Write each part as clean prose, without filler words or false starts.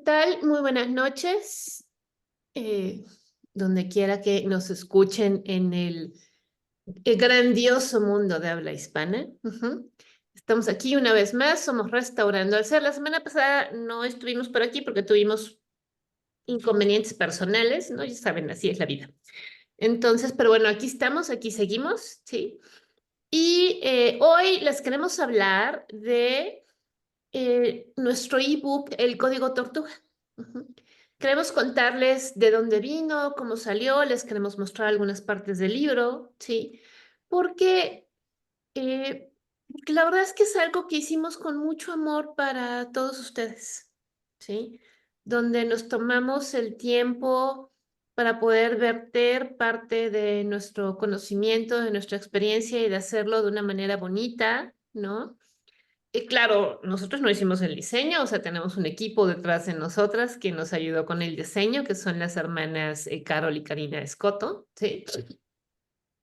tal? Muy buenas noches. Eh, Donde quiera que nos escuchen en el grandioso mundo de habla hispana. Ujú. Estamos aquí una vez más, somos Restaurando al Ser. La semana pasada no estuvimos por aquí porque tuvimos inconvenientes personales, ¿no? Ya saben, así es la vida. Entonces, pero bueno, aquí estamos, aquí seguimos, ¿sí? Y hoy les queremos hablar de nuestro ebook, El Código Tortuga. Ujú. Queremos contarles de dónde vino, cómo salió, les queremos mostrar algunas partes del libro, ¿sí? Porque, eh, porque la verdad es que es algo que hicimos con mucho amor para todos ustedes, ¿sí? Donde nos tomamos el tiempo para poder verter parte de nuestro conocimiento, de nuestra experiencia y de hacerlo de una manera bonita, ¿no? Y claro, nosotros no hicimos el diseño, o sea, tenemos un equipo detrás de nosotras que nos ayudó con el diseño, que son las hermanas Carol y Karina Escoto, ¿sí?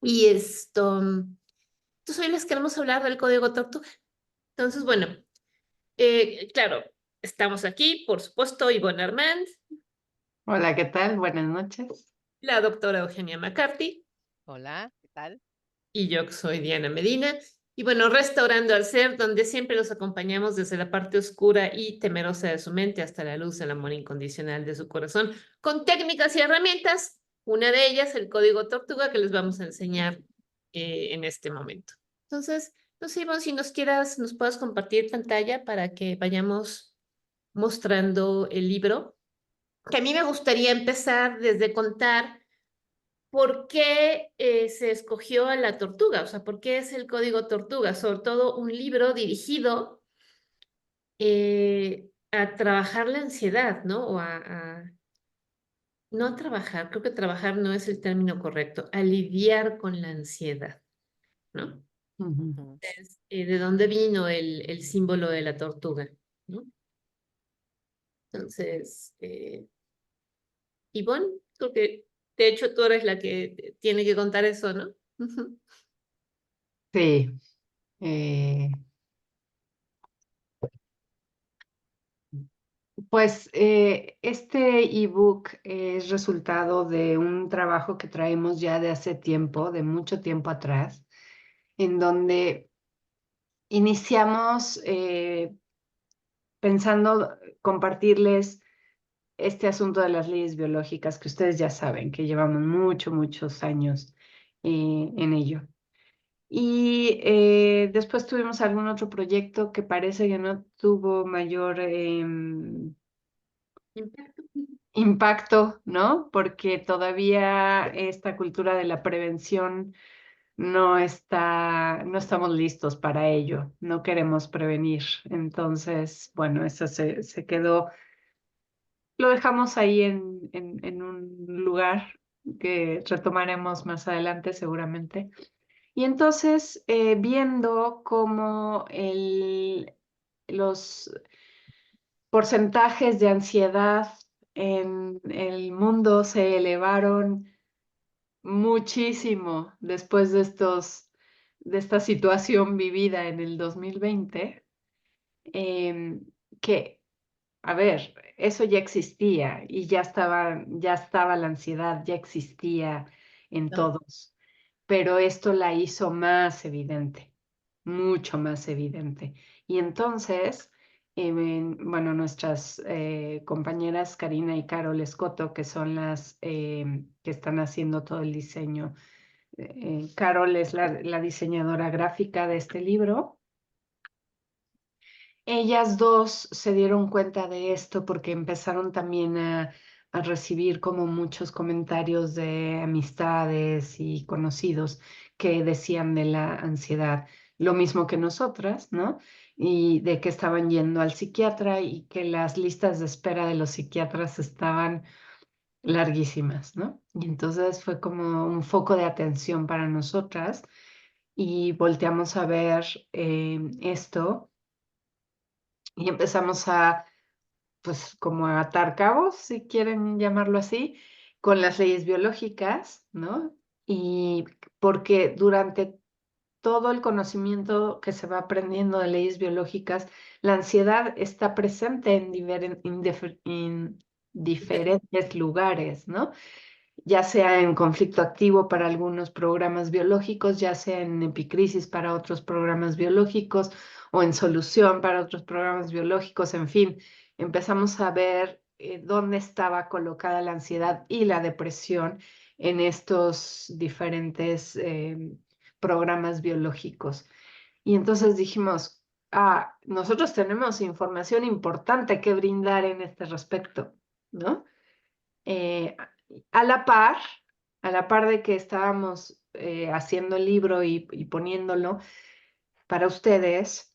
Y entonces hoy les queremos hablar del código Tortuga. Entonces, bueno, claro, estamos aquí, por supuesto, Ivonne Armand, Hola, ¿qué tal? Buenas noches. la doctora Eugenia McCarthy, Hola, ¿qué tal? y yo que soy Diana Medina. Y bueno, Restaurando al Ser, donde siempre los acompañamos desde la parte oscura y temerosa de su mente hasta la luz del amor incondicional de su corazón, con técnicas y herramientas. Una de ellas, el código Tortuga, que les vamos a enseñar en este momento. Entonces, no sé, Ivonne, si nos quieras, nos puedas compartir pantalla para que vayamos mostrando el libro. Que a mí me gustaría empezar desde contar ¿por qué se escogió a la tortuga? O sea, ¿por qué es el código tortuga? Sobre todo un libro dirigido a trabajar la ansiedad, ¿no? No a trabajar, creo que trabajar no es el término correcto, a lidiar con la ansiedad, ¿no? Ujú. Ujú. ¿De dónde vino el símbolo de la tortuga? ¿No? Entonces, Ivonne, creo que de hecho tú eres la que tiene que contar eso, ¿no? Ujú. Sí, eh, pues este ebook es resultado de un trabajo que traemos ya de hace tiempo, de mucho tiempo atrás, en donde iniciamos pensando compartirles este asunto de las leyes biológicas que ustedes ya saben, que llevamos muchos años en ello. Y después tuvimos algún otro proyecto que parece que no tuvo mayor Impacto. impacto, ¿no? Porque todavía esta cultura de la prevención no estamos listos para ello, no queremos prevenir. Entonces, bueno, eso se quedó, lo dejamos ahí en un lugar que retomaremos más adelante seguramente. Y entonces, viendo cómo los porcentajes de ansiedad en el mundo se elevaron muchísimo después de esta situación vivida en el 2020, em, que, a ver, eso ya existía y ya estaba la ansiedad, ya existía en No. todos, pero esto la hizo más evidente, mucho más evidente. Y entonces, bueno, nuestras compañeras Karina y Carol Escoto, que son las que están haciendo todo el diseño, Carol es la diseñadora gráfica de este libro. Ellas dos se dieron cuenta de esto porque empezaron también a recibir como muchos comentarios de amistades y conocidos que decían de la ansiedad, lo mismo que nosotras, ¿no? Y de que estaban yendo al psiquiatra y que las listas de espera de los psiquiatras estaban larguísimas, ¿no? Y entonces fue como un foco de atención para nosotras y volteamos a ver esto y empezamos pues, como a atar cabos, si quieren llamarlo así, con las leyes biológicas, ¿no? Y porque durante todo el conocimiento que se va aprendiendo de leyes biológicas, la ansiedad está presente en diferentes lugares, ¿no? Ya sea en conflicto activo para algunos programas biológicos, ya sea en epicrisis para otros programas biológicos o en solución para otros programas biológicos, en fin, empezamos a ver dónde estaba colocada la ansiedad y la depresión en estos diferentes programas biológicos. Y entonces dijimos, nosotros tenemos información importante que brindar en este respecto, ¿no? Eh, a la par, a la par de que estábamos haciendo el libro y poniéndolo para ustedes,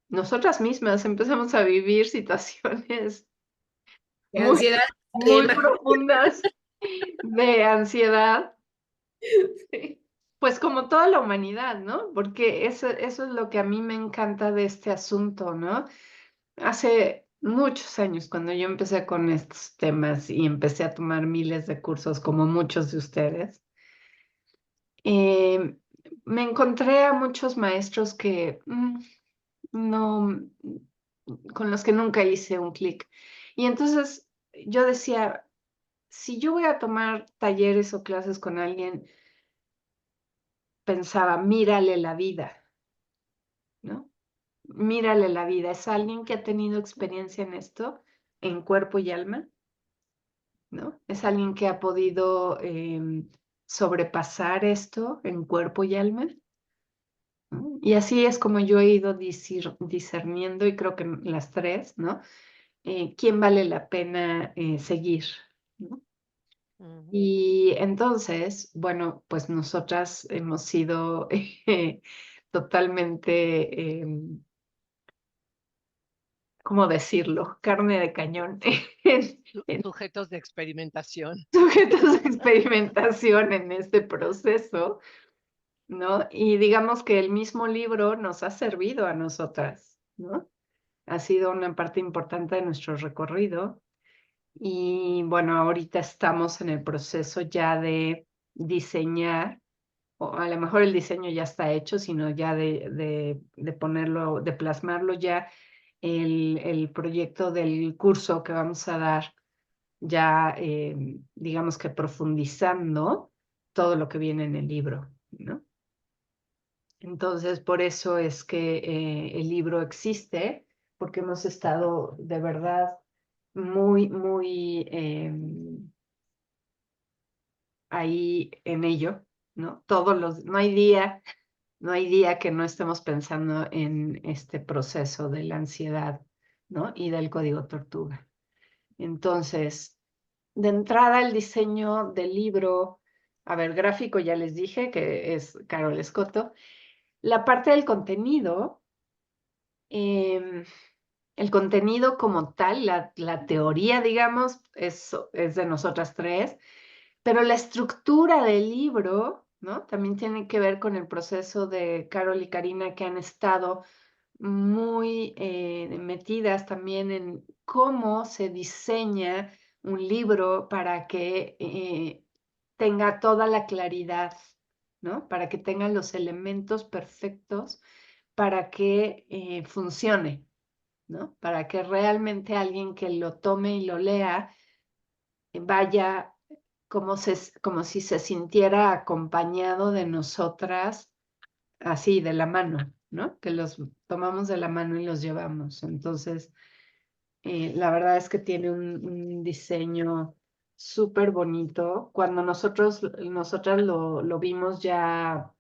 nosotras mismas empezamos a vivir situaciones De muy, ansiedad muy extrema. profundas de ansiedad, Sí. pues como toda la humanidad, ¿no? Porque eso es lo que a mí me encanta de este asunto, ¿no? Hace muchos años, cuando yo empecé con estos temas y empecé a tomar miles de cursos, como muchos de ustedes, eh, me encontré a muchos maestros que no, con los que nunca hice un clic. Y entonces yo decía, si yo voy a tomar talleres o clases con alguien, pensaba, mírale la vida, ¿no? Mírale la vida. Es alguien que ha tenido experiencia en esto, en cuerpo y alma, ¿no? Es alguien que ha podido sobrepasar esto en cuerpo y alma. ¿No? Y así es como yo he ido discerniendo, y creo que las tres, ¿no? ¿Quién vale la pena seguir? ¿No? Ujú. Y entonces, bueno, pues nosotras hemos sido totalmente, ¿cómo decirlo? Carne de cañón en Sujetos de experimentación. sujetos de experimentación en este proceso, ¿no? Y digamos que el mismo libro nos ha servido a nosotras, ¿no? Ha sido una parte importante de nuestro recorrido. Y bueno, ahorita estamos en el proceso ya de diseñar, o a lo mejor el diseño ya está hecho, sino ya de ponerlo, de plasmarlo ya el proyecto del curso que vamos a dar, ya digamos que profundizando todo lo que viene en el libro, ¿no? Entonces, por eso es que el libro existe, porque hemos estado de verdad muy, muy ahí en ello, ¿no? No hay día que no estemos pensando en este proceso de la ansiedad, ¿no? Y del código tortuga. Entonces, de entrada, el diseño del libro, a ver, gráfico ya les dije que es Carol Escoto. La parte del contenido, em, el contenido como tal, la teoría, digamos, es de nosotras tres, pero la estructura del libro, ¿no? También tiene que ver con el proceso de Carol y Karina, que han estado muy metidas también en cómo se diseña un libro para que tenga toda la claridad, ¿no? Para que tenga los elementos perfectos para que funcione, ¿no? Para que realmente alguien que lo tome y lo lea vaya como si se sintiera acompañado de nosotras, así, de la mano, ¿no? Que los tomamos de la mano y los llevamos. Entonces, la verdad es que tiene un diseño súper bonito. Cuando nosotras lo vimos ya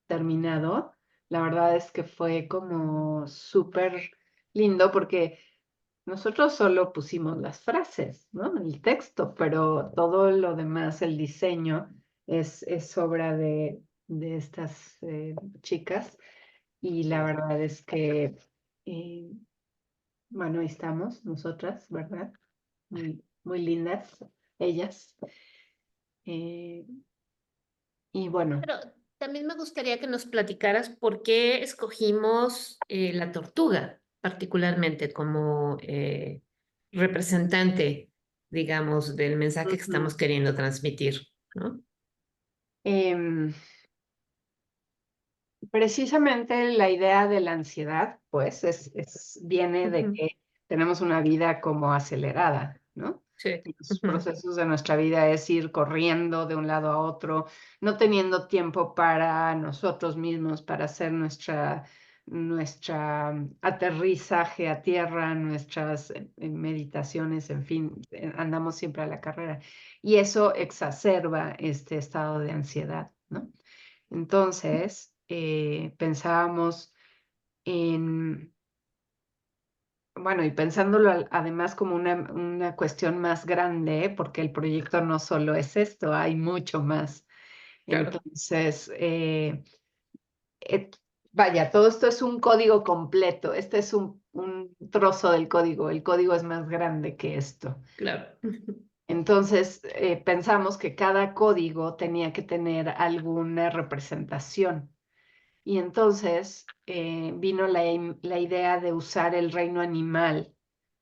terminado, la verdad es que fue como súper lindo porque nosotros solo pusimos las frases, ¿no? El texto, pero todo lo demás, el diseño, es obra de estas chicas. Y la verdad es que, eh, bueno, ahí estamos nosotras, ¿verdad? Muy, muy lindas ellas. Eh, y bueno, Pero también me gustaría que nos platicaras por qué escogimos la tortuga, particularmente como representante, digamos, del mensaje que ujú, estamos queriendo transmitir, ¿no? em, Precisamente la idea de la ansiedad, pues, viene de que tenemos una vida como acelerada, ¿no? Sí. Los procesos de nuestra vida es ir corriendo de un lado a otro, no teniendo tiempo para nosotros mismos, para hacer nuestra aterrizaje a tierra, nuestras meditaciones, en fin, andamos siempre a la carrera. Y eso exacerba este estado de ansiedad, ¿no? Entonces, pensábamos en, bueno, y pensándolo además como una cuestión más grande, porque el proyecto no solo es esto, hay mucho más. Claro. Entonces, vaya, todo esto es un código completo, este es un trozo del código, el código es más grande que esto. Claro. Entonces, pensamos que cada código tenía que tener alguna representación. Y entonces vino la idea de usar el reino animal,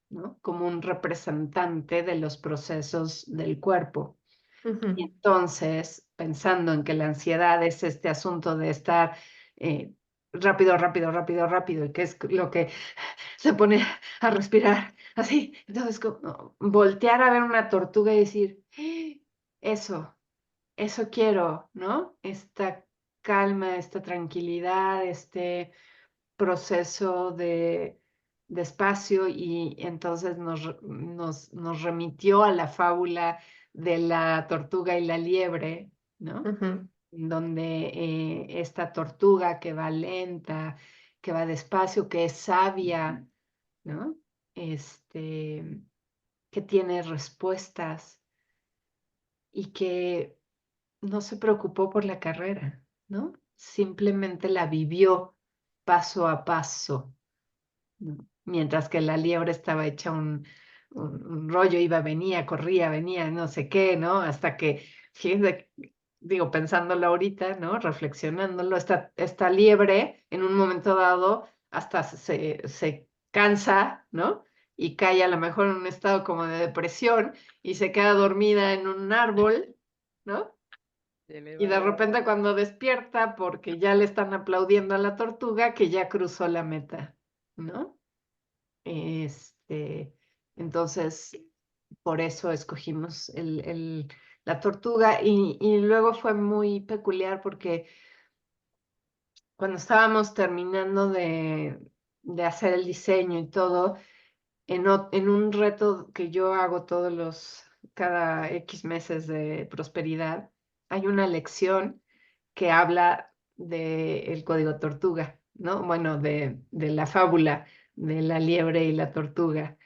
¿no? Como un representante de los procesos del cuerpo. Y entonces, pensando en que la ansiedad es este asunto de estar rápido, rápido, rápido, rápido, y que es lo que se pone a respirar así, entonces voltear a ver una tortuga y decir, eso. Eso quiero, ¿no? Esta calma, esta tranquilidad, este proceso de espacio y entonces nos remitió a la fábula de la tortuga y la liebre, ¿no? Donde esta tortuga que va lenta, que va despacio, que es sabia, ¿no? Este, que tiene respuestas y que no se preocupó por la carrera, ¿no? Simplemente la vivió paso a paso, ¿no? Mientras que la liebre estaba hecha un rollo, iba, venía, corría, venía, no sé qué, ¿no? Hasta que, fíjense, digo, pensándolo ahorita, ¿no? Reflexionándolo, esta liebre en un momento dado hasta se cansa, ¿no? Y cae a lo mejor en un estado como de depresión y se queda dormida en un árbol, ¿no? Y de repente cuando despierta, porque ya le están aplaudiendo a la tortuga, que ya cruzó la meta, ¿no? Este, entonces, por eso escogimos la tortuga y luego fue muy peculiar porque cuando estábamos terminando de hacer el diseño y todo, en un reto que yo hago cada X meses de prosperidad, hay una lección que habla del código tortuga, ¿no? Bueno, de la fábula de la liebre y la tortuga,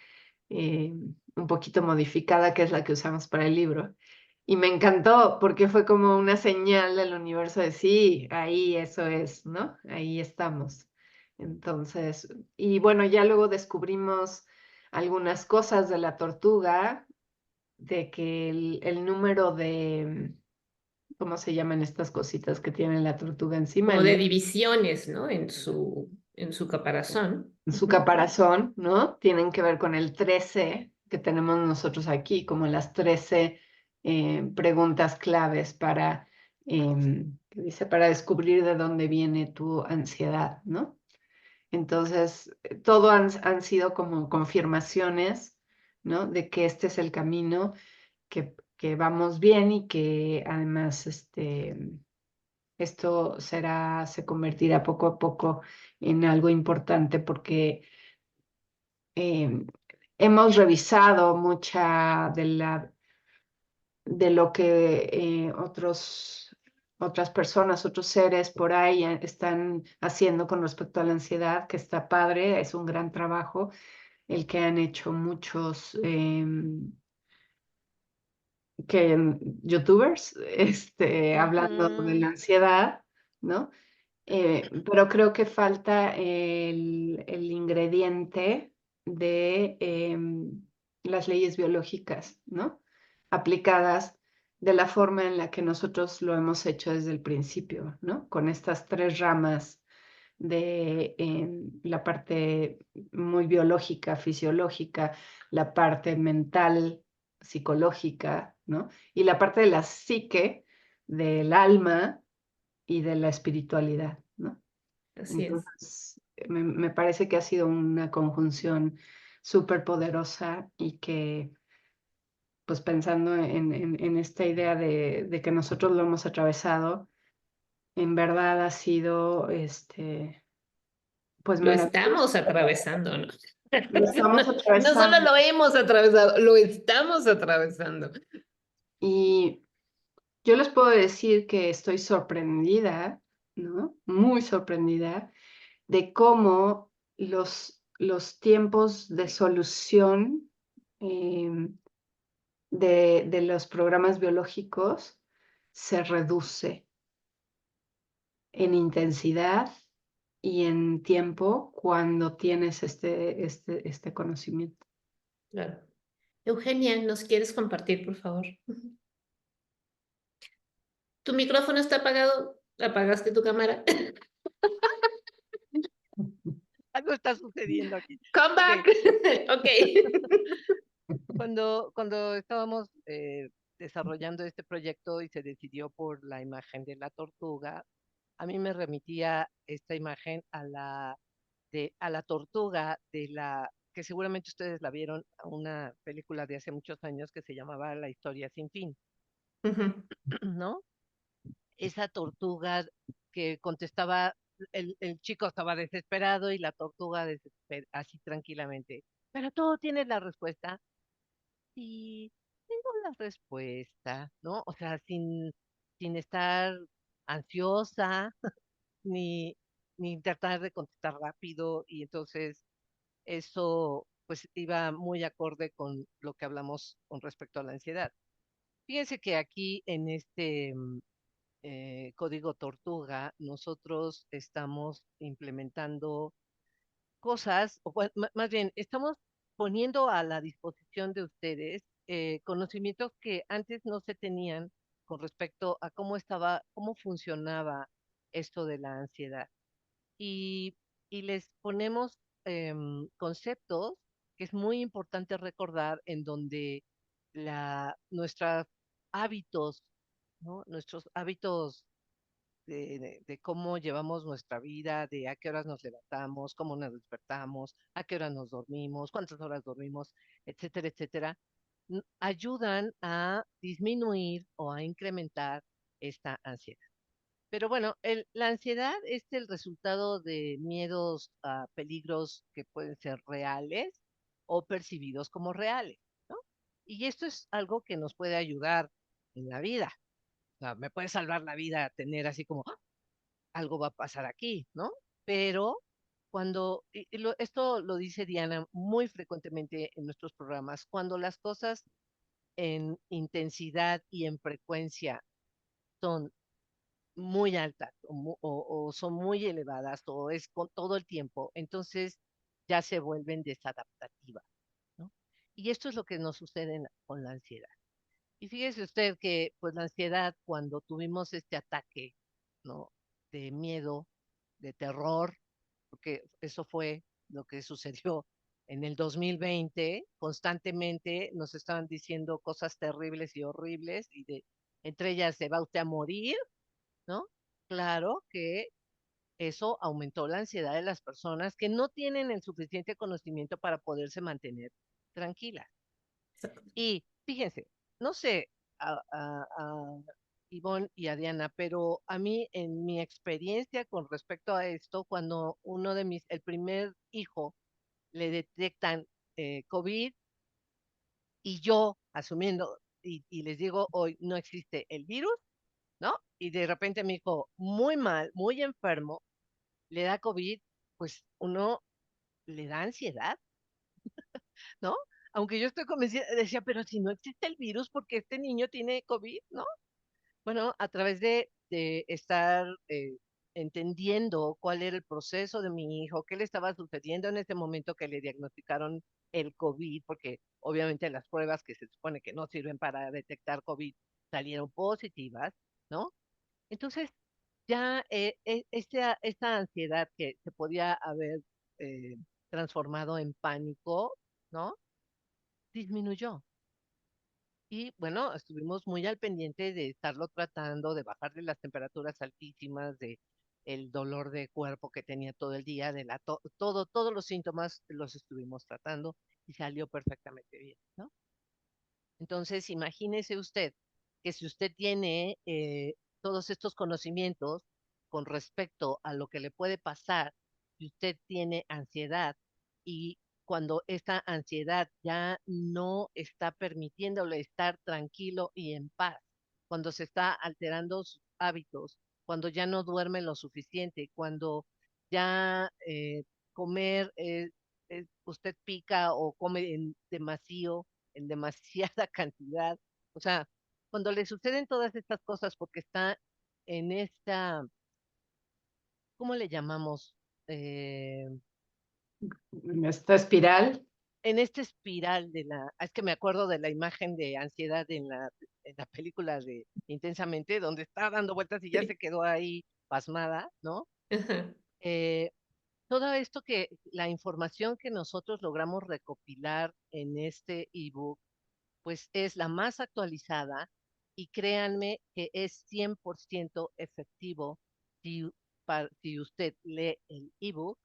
un poquito modificada, que es la que usamos para el libro. Y me encantó porque fue como una señal del universo de sí, ahí eso es, ¿no? Ahí estamos. Entonces, y bueno, ya luego descubrimos algunas cosas de la tortuga, de que el número de, ¿cómo se llaman estas cositas que tiene la tortuga encima? Como de divisiones, ¿no? En su caparazón. En su caparazón, ¿no? Tienen que ver con el 13 que tenemos nosotros aquí, como las 13 preguntas claves ¿qué dice? Para descubrir de dónde viene tu ansiedad, ¿no? Entonces, todo han sido como confirmaciones, ¿no? De que este es el camino, que vamos bien y que además esto se convertirá poco a poco en algo importante porque eh, hemos revisado mucha de lo que otras personas, otros seres por ahí están haciendo con respecto a la ansiedad, que está padre, es un gran trabajo el que han hecho muchos youtubers hablando de la ansiedad, ¿no? Pero creo que falta el ingrediente de las leyes biológicas, ¿no? Aplicadas de la forma en la que nosotros lo hemos hecho desde el principio, ¿no? Con estas tres ramas de la parte muy biológica, fisiológica, la parte mental, psicológica, ¿no? Y la parte de la psique, del alma y de la espiritualidad, ¿no? Así es. Entonces, me parece que ha sido una conjunción súper poderosa y que, pues pensando en esta idea de que nosotros lo hemos atravesado, en verdad ha sido, pues Lo maravilloso. estamos atravesando, ¿no? Lo No, estamos no solo atravesando lo hemos atravesado, lo estamos atravesando. y yo les puedo decir que estoy sorprendida, ¿no? Muy sorprendida de cómo los tiempos de solución de los programas biológicos se reduce en intensidad y en tiempo cuando tienes este conocimiento. Claro. Eugenia, ¿nos quieres compartir, por favor? ¿Tu micrófono está apagado? ¿Apagaste tu cámara? Algo está sucediendo aquí. Come back. Ok, Ok. cuando estábamos desarrollando este proyecto y se decidió por la imagen de la tortuga, a mí me remitía esta imagen a la tortuga que seguramente ustedes la vieron, a una película de hace muchos años que se llamaba La historia sin fin, Ujú. ¿no? Esa tortuga que contestaba, el chico estaba desesperado y la tortuga así tranquilamente. Pero todo tiene la respuesta. Sí, tengo la respuesta, ¿no? O sea, sin estar ansiosa ni, ni tratar de contestar rápido. Y entonces eso pues iba muy acorde con lo que hablamos con respecto a la ansiedad. Fíjense que aquí en este código tortuga, nosotros estamos implementando cosas, o más bien, estamos poniendo a la disposición de ustedes conocimientos que antes no se tenían con respecto a cómo funcionaba esto de la ansiedad. Y, y les ponemos conceptos que es muy importante recordar en donde nuestros hábitos, ¿no? Nuestros hábitos de cómo llevamos nuestra vida, de a qué horas nos levantamos, cómo nos despertamos, a qué horas nos dormimos, cuántas horas dormimos, etcétera, etcétera, ayudan a disminuir o a incrementar esta ansiedad. Pero bueno, la ansiedad es el resultado de miedos a peligros que pueden ser reales o percibidos como reales, ¿no? Y esto es algo que nos puede ayudar en la vida. O sea, me puede salvar la vida tener así como algo va a pasar aquí, ¿no? Pero esto lo dice Diana muy frecuentemente en nuestros programas, cuando las cosas en intensidad y en frecuencia son muy altas o son muy elevadas o es con todo el tiempo, entonces ya se vuelven desadaptativas, ¿no? Y esto es lo que nos sucede con la ansiedad. Y fíjese usted que pues la ansiedad cuando tuvimos este ataque, ¿no? De miedo, de terror, porque eso fue lo que sucedió en el 2020, constantemente nos estaban diciendo cosas terribles y horribles entre ellas se va usted a morir, ¿no? Claro que eso aumentó la ansiedad de las personas que no tienen el suficiente conocimiento para poderse mantener tranquilas. Y fíjense, no sé a Ivonne y a Diana, pero a mí en mi experiencia con respecto a esto, cuando el primer hijo le detectan COVID y yo asumiendo y les digo hoy no existe el virus, ¿no? Y de repente mi hijo muy mal, muy enfermo, le da COVID, pues uno le da ansiedad, ¿no? Aunque yo estoy convencida, decía, pero si no existe el virus, ¿por qué este niño tiene COVID, no? Bueno, a través de estar entendiendo cuál era el proceso de mi hijo, qué le estaba sucediendo en ese momento que le diagnosticaron el COVID, porque obviamente las pruebas que se supone que no sirven para detectar COVID salieron positivas, ¿no? Entonces, ya esta ansiedad que se podía haber eh, transformado en pánico, ¿no? Disminuyó. Y bueno, estuvimos muy al pendiente de estarlo tratando, de bajarle las temperaturas altísimas, el dolor de cuerpo que tenía todo el día, todos los síntomas los estuvimos tratando y salió perfectamente bien, ¿no? Entonces, imagínese usted que si usted tiene todos estos conocimientos con respecto a lo que le puede pasar, si usted tiene ansiedad y cuando esta ansiedad ya no está permitiéndole estar tranquilo y en paz, cuando se está alterando sus hábitos, cuando ya no duerme lo suficiente, cuando ya comer, usted pica o come en demasiada cantidad. O sea, cuando le suceden todas estas cosas porque está en esta, ¿cómo le llamamos? Eh, Esta espiral. en esta espiral es que me acuerdo de la imagen de ansiedad en la película de Intensamente, donde está dando vueltas y ya se Sí. quedó ahí pasmada, ¿no? Ajá. Eh, Todo esto la información que nosotros logramos recopilar en este ebook pues es la más actualizada y créanme que es 100% efectivo si, si usted lee el ebook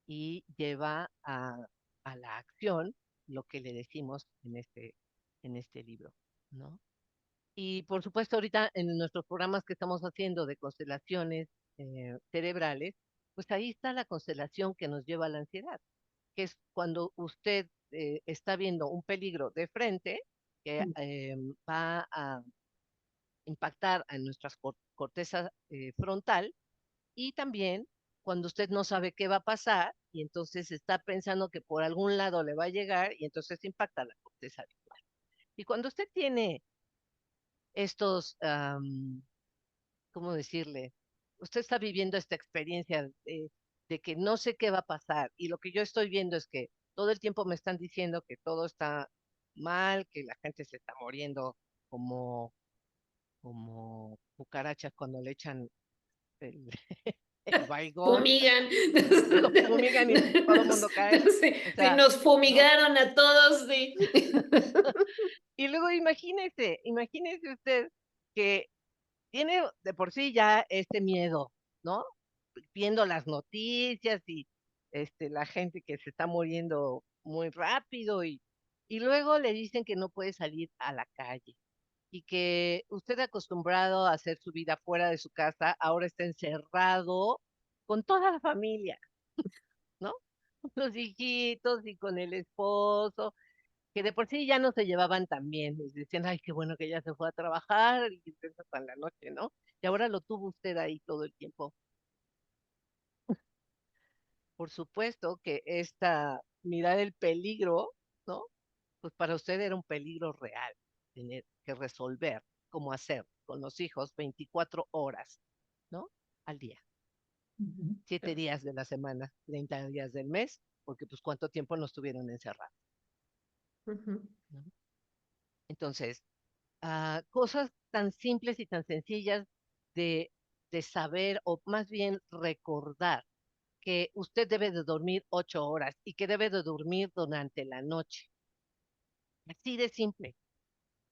y lleva a la acción lo que le decimos en este libro, ¿no? Y por supuesto ahorita en nuestros programas que estamos haciendo de constelaciones cerebrales, pues ahí está la constelación que nos lleva a la ansiedad, que es cuando usted está viendo un peligro de frente que va a impactar a nuestra corteza frontal y también cuando usted no sabe qué va a pasar y entonces está pensando que por algún lado le va a llegar y entonces impacta la corteza visual. Y cuando usted tiene estos, ¿cómo decirle? Usted está viviendo esta experiencia de que no sé qué va a pasar y lo que yo estoy viendo es que todo el tiempo me están diciendo que todo está mal, que la gente se está muriendo como, como cucarachas cuando le echan el, el Baygon, Fumigan. lo fumigan y todo el mundo cae. Sí, O sí, sea, nos ¿no? fumigaron a todos, sí. Y luego imagínese usted que tiene de por sí ya este miedo, ¿no? Viendo las noticias y la gente que se está muriendo muy rápido y luego le dicen que no puede salir a la calle y que usted acostumbrado a hacer su vida fuera de su casa, ahora está encerrado con toda la familia, ¿no? Los hijitos y con el esposo, que de por sí ya no se llevaban tan bien. Les decían, ay, qué bueno que ya se fue a trabajar y empieza hasta la noche, ¿no? Y ahora lo tuvo usted ahí todo el tiempo. Por supuesto que esta mirar el peligro, ¿no? Pues para usted era un peligro real, tener que resolver cómo hacer con los hijos 24 horas, ¿no? Al día, 7 días de la semana, 30 días del mes, porque pues cuánto tiempo nos tuvieron encerrados, Ujú. ¿no? Entonces, cosas tan simples y tan sencillas de, de saber o más bien recordar que usted debe de dormir 8 horas y que debe de dormir durante la noche. Así de simple.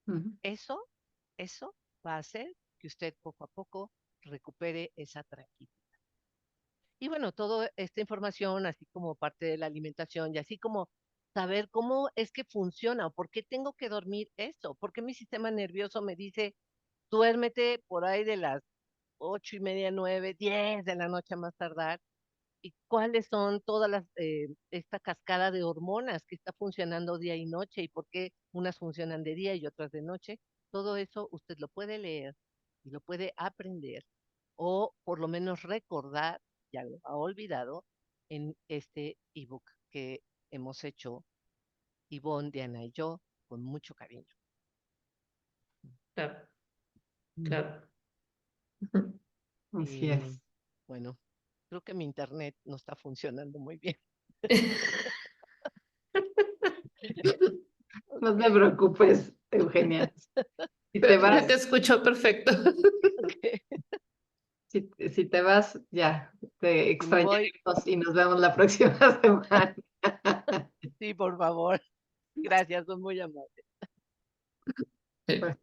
Ujú. Eso va a hacer que usted poco a poco recupere esa tranquilidad. Y bueno, toda esta información, así como parte de la alimentación y así como saber cómo es que funciona o por qué tengo que dormir eso, por qué mi sistema nervioso me dice, duérmete por ahí de las 8:30, 9, 10 de la noche a más tardar, y cuáles son todas esta cascada de hormonas que está funcionando día y noche y por qué unas funcionan de día y otras de noche. Todo eso usted lo puede leer y lo puede aprender o por lo menos recordar, ya lo ha olvidado, en este ebook que hemos hecho Ivonne, Diana y yo con mucho cariño. Claro, claro. Así Y es. bueno, creo que mi internet no está funcionando muy bien. No te Ok, preocupes, Eugenia. Si te Pero yo te vas, escucho perfecto. ok. si te vas, ya, te Si me voy, extrañaremos y nos vemos la próxima semana. sí, por favor. Gracias, son muy amables. Pues,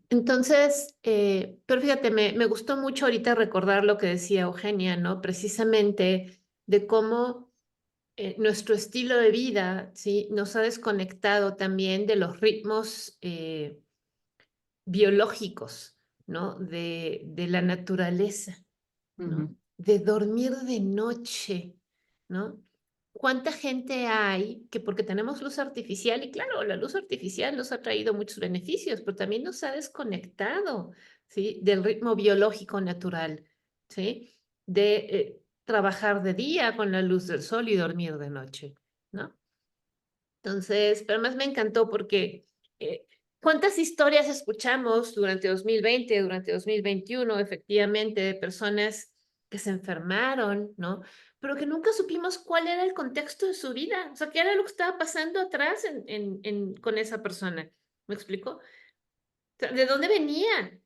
Entonces, pero fíjate, me gustó mucho ahorita recordar lo que decía Eugenia, ¿no? Precisamente de cómo nuestro estilo de vida, ¿sí? Nos ha desconectado también de los ritmos biológicos, ¿no? De la naturaleza, ¿no? Ujú, De dormir de noche, ¿no? ¿Cuánta gente hay que porque tenemos luz artificial, y claro, la luz artificial nos ha traído muchos beneficios, pero también nos ha desconectado, ¿sí? Del ritmo biológico natural, ¿sí? De trabajar de día con la luz del sol y dormir de noche, ¿no? Entonces, pero más me encantó porque ¿cuántas historias escuchamos durante 2020, durante 2021, efectivamente, de personas que se enfermaron, ¿no? Pero que nunca supimos cuál era el contexto de su vida, o sea, qué era lo que estaba pasando atrás con esa persona. ¿Me explico? O sea, ¿de dónde venía?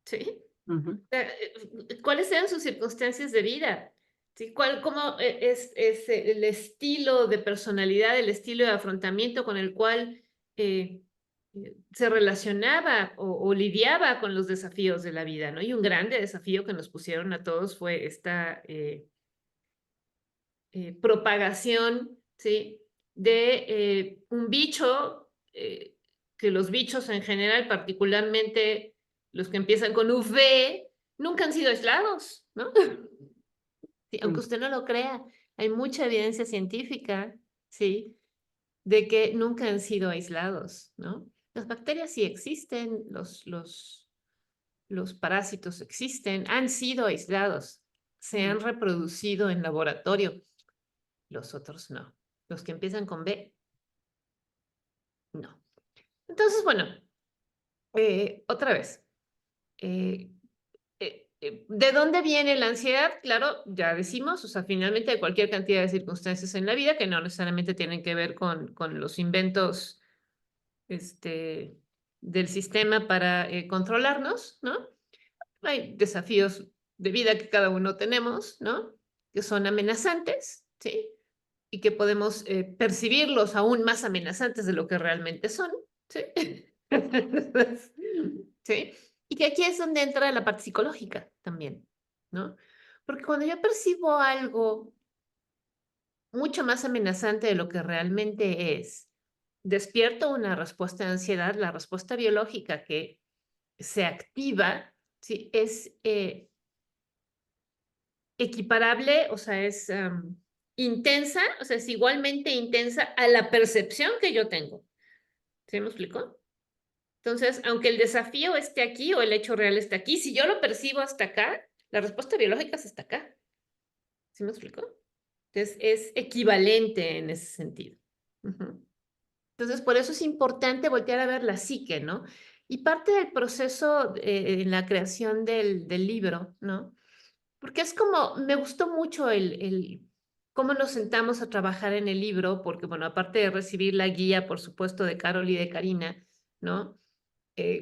¿Sí? ujú, ¿Cuáles eran sus circunstancias de vida? ¿Sí? ¿Cómo es el estilo de personalidad, el estilo de afrontamiento con el cual se relacionaba o lidiaba con los desafíos de la vida, ¿no? Y un grande desafío que nos pusieron a todos fue esta propagación, ¿sí? De un bicho, que los bichos en general, particularmente los que empiezan con V, nunca han sido aislados, ¿no? Sí, aunque sí, usted no lo crea, hay mucha evidencia científica, ¿sí? De que nunca han sido aislados, ¿no? Las bacterias sí existen, los parásitos existen, han sido aislados, se han reproducido en laboratorio, los otros no. Los que empiezan con B, no. Entonces, bueno, otra vez, eh, ¿de dónde viene la ansiedad? Claro, ya decimos, o sea, finalmente hay cualquier cantidad de circunstancias en la vida que no necesariamente tienen que ver con los inventos este, del sistema para controlarnos, ¿no? Hay desafíos de vida que cada uno tenemos, ¿no? Que son amenazantes, ¿sí? Y que podemos percibirlos aún más amenazantes de lo que realmente son, ¿sí? ¿Sí? Y que aquí es donde entra la parte psicológica también, ¿no? Porque cuando yo percibo algo mucho más amenazante de lo que realmente es, despierto una respuesta de ansiedad, la respuesta biológica que se activa, ¿sí? Es equiparable, o sea, es intensa, o sea, es igualmente intensa a la percepción que yo tengo. ¿Sí me explico? Entonces, aunque el desafío esté aquí o el hecho real esté aquí, si yo lo percibo hasta acá, la respuesta biológica es hasta acá. ¿Sí me explico? Entonces, es equivalente en ese sentido. Ujú. Entonces, por eso es importante voltear a ver la psique, ¿no? Y parte del proceso en la creación del libro, ¿no? Porque es como, me gustó mucho cómo nos sentamos a trabajar en el libro, porque bueno, aparte de recibir la guía, por supuesto, de Carol y de Karina, ¿no?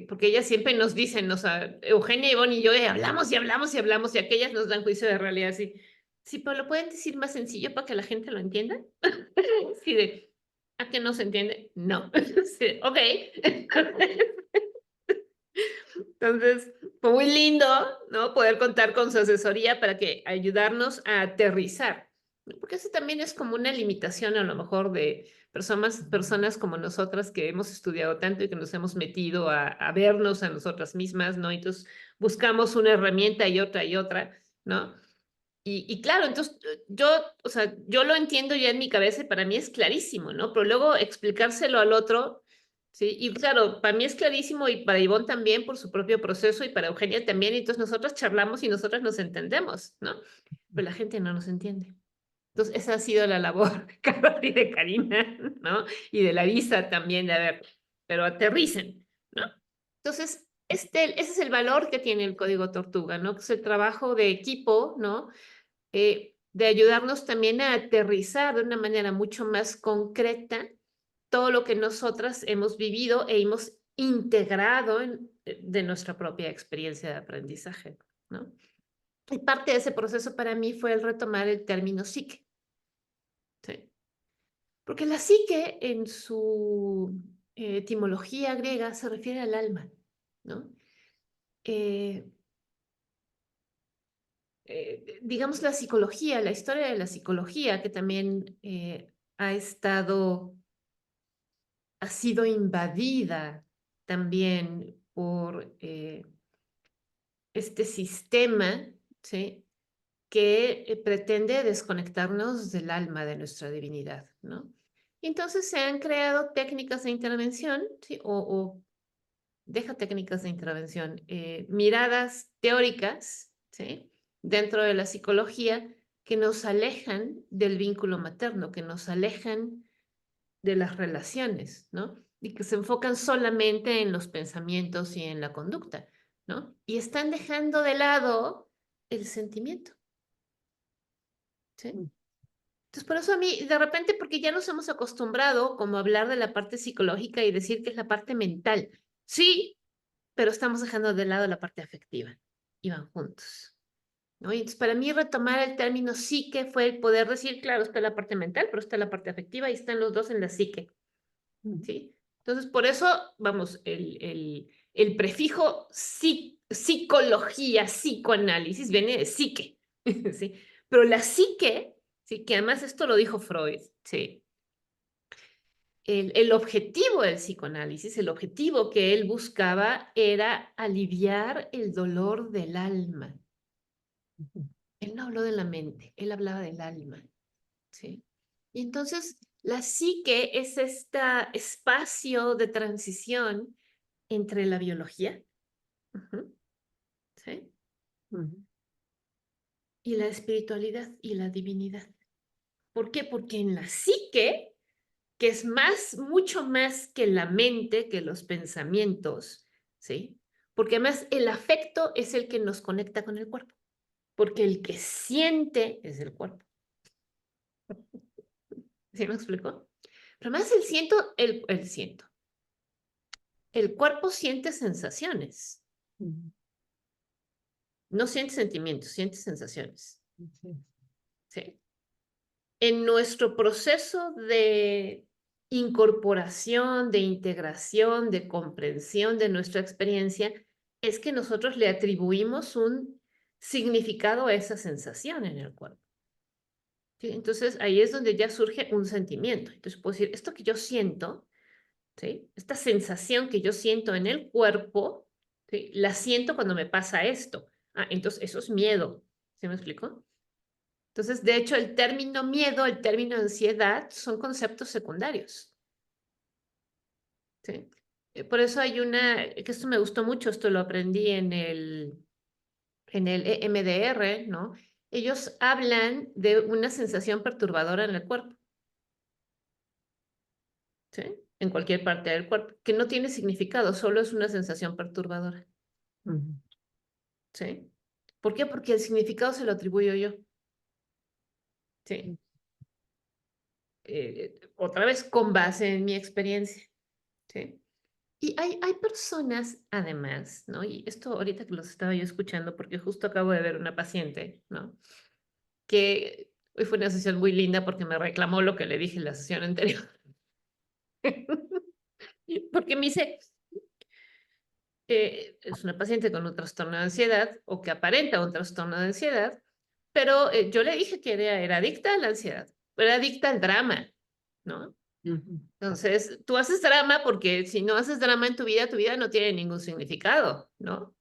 Porque ellas siempre nos dicen, o sea, Eugenia, Ivonne y yo hablamos y hablamos y hablamos y aquellas nos dan juicio de realidad así. Sí, pero lo pueden decir más sencillo para que la gente lo entienda. Sí, de, ¿a qué no se entiende? No. Sí, ok. Entonces, fue muy lindo, ¿no? Poder contar con su asesoría para que ayudarnos a aterrizar, ¿no? Porque eso también es como una limitación a lo mejor de personas como nosotras que hemos estudiado tanto y que nos hemos metido a vernos a nosotras mismas, ¿no? Entonces, buscamos una herramienta y otra, ¿no? Y claro, entonces yo, o sea, yo lo entiendo ya en mi cabeza y para mí es clarísimo, ¿no? Pero luego explicárselo al otro, ¿sí? Y claro, para mí es clarísimo y para Ivonne también por su propio proceso y para Eugenia también, y entonces nosotras charlamos y nosotras nos entendemos, ¿no? Pero la gente no nos entiende. Entonces, esa ha sido la labor de Carol y de Karina, ¿no? Y de Larisa también, de a ver, pero aterricen, ¿no? Entonces, ese es el valor que tiene el Código Tortuga, ¿no? Que es el trabajo de equipo, ¿no? De ayudarnos también a aterrizar de una manera mucho más concreta todo lo que nosotras hemos vivido e hemos integrado de nuestra propia experiencia de aprendizaje, ¿no? Y parte de ese proceso para mí fue el retomar el término psique, ¿sí? Porque la psique en su etimología griega se refiere al alma, ¿no? Digamos la psicología, la historia de la psicología, que también ha sido invadida también por este sistema, ¿sí? Que pretende desconectarnos del alma, de nuestra divinidad, ¿no? Y entonces se han creado técnicas de intervención, ¿sí? O deja técnicas de intervención, miradas teóricas, ¿sí? Dentro de la psicología que nos alejan del vínculo materno, que nos alejan de las relaciones, ¿no? Y que se enfocan solamente en los pensamientos y en la conducta, ¿no? Y están dejando de lado el sentimiento, ¿sí? Entonces, por eso a mí, de repente, porque ya nos hemos acostumbrado como a hablar de la parte psicológica y decir que es la parte mental. Sí, pero estamos dejando de lado la parte afectiva y van juntos, ¿no? Y entonces, para mí, retomar el término psique fue el poder decir, claro, está la parte mental, pero está la parte afectiva y están los dos en la psique, ¿sí? Entonces, por eso, vamos, el prefijo psicología, psicoanálisis, viene de psique, ¿sí? Pero la psique, ¿sí? Que además esto lo dijo Freud, ¿sí? El objetivo del psicoanálisis, el objetivo que él buscaba era aliviar el dolor del alma. Él no habló de la mente, él hablaba del alma, ¿sí? Y entonces la psique es este espacio de transición entre la biología, ¿sí? Y la espiritualidad y la divinidad. ¿Por qué? Porque en la psique, que es mucho más que la mente, que los pensamientos, ¿sí? Porque además el afecto es el que nos conecta con el cuerpo, porque el que siente es el cuerpo. ¿Sí me explico? Pero más el cuerpo siente sensaciones, no siente sentimientos, siente sensaciones, ¿sí? En nuestro proceso de incorporación, de integración, de comprensión de nuestra experiencia, es que nosotros le atribuimos un significado a esa sensación en el cuerpo, ¿sí? Entonces ahí es donde ya surge un sentimiento. Entonces puedo decir, esto que yo siento, ¿sí? Esta sensación que yo siento en el cuerpo, ¿sí? La siento cuando me pasa esto. Ah, entonces eso es miedo. ¿Sí me explico? Entonces, de hecho, el término miedo, el término ansiedad son conceptos secundarios, ¿sí? Por eso hay que esto me gustó mucho, esto lo aprendí en el EMDR, ¿no? Ellos hablan de una sensación perturbadora en el cuerpo, ¿sí? En cualquier parte del cuerpo, que no tiene significado, solo es una sensación perturbadora, ¿sí? ¿Por qué? Porque el significado se lo atribuyo yo, ¿sí? Otra vez, con base en mi experiencia, ¿sí? Y hay personas, además, ¿no? Y esto ahorita que los estaba yo escuchando, porque justo acabo de ver una paciente, ¿no? Que hoy fue una sesión muy linda porque me reclamó lo que le dije en la sesión anterior. Porque me dice, es una paciente con un trastorno de ansiedad o que aparenta un trastorno de ansiedad, pero yo le dije que era adicta a la ansiedad, era adicta al drama, ¿no? Entonces, tú haces drama porque si no haces drama en tu vida no tiene ningún significado, ¿no?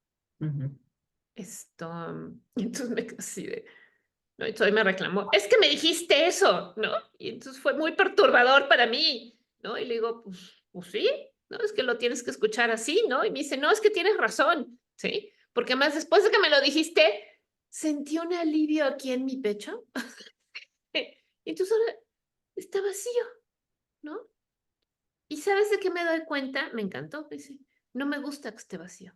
Entonces me quedé así de, ¿no? Entonces me reclamó, es que me dijiste eso, ¿no? Y entonces fue muy perturbador para mí, ¿no? Y le digo, pues sí, ¿no? Es que lo tienes que escuchar así, ¿no? Y me dice, no, es que tienes razón, ¿sí? Porque además después de que me lo dijiste, sentí un alivio aquí en mi pecho. Y entonces ahora está vacío, ¿no? ¿Y sabes de qué me doy cuenta? Me encantó, dice, no me gusta que esté vacío,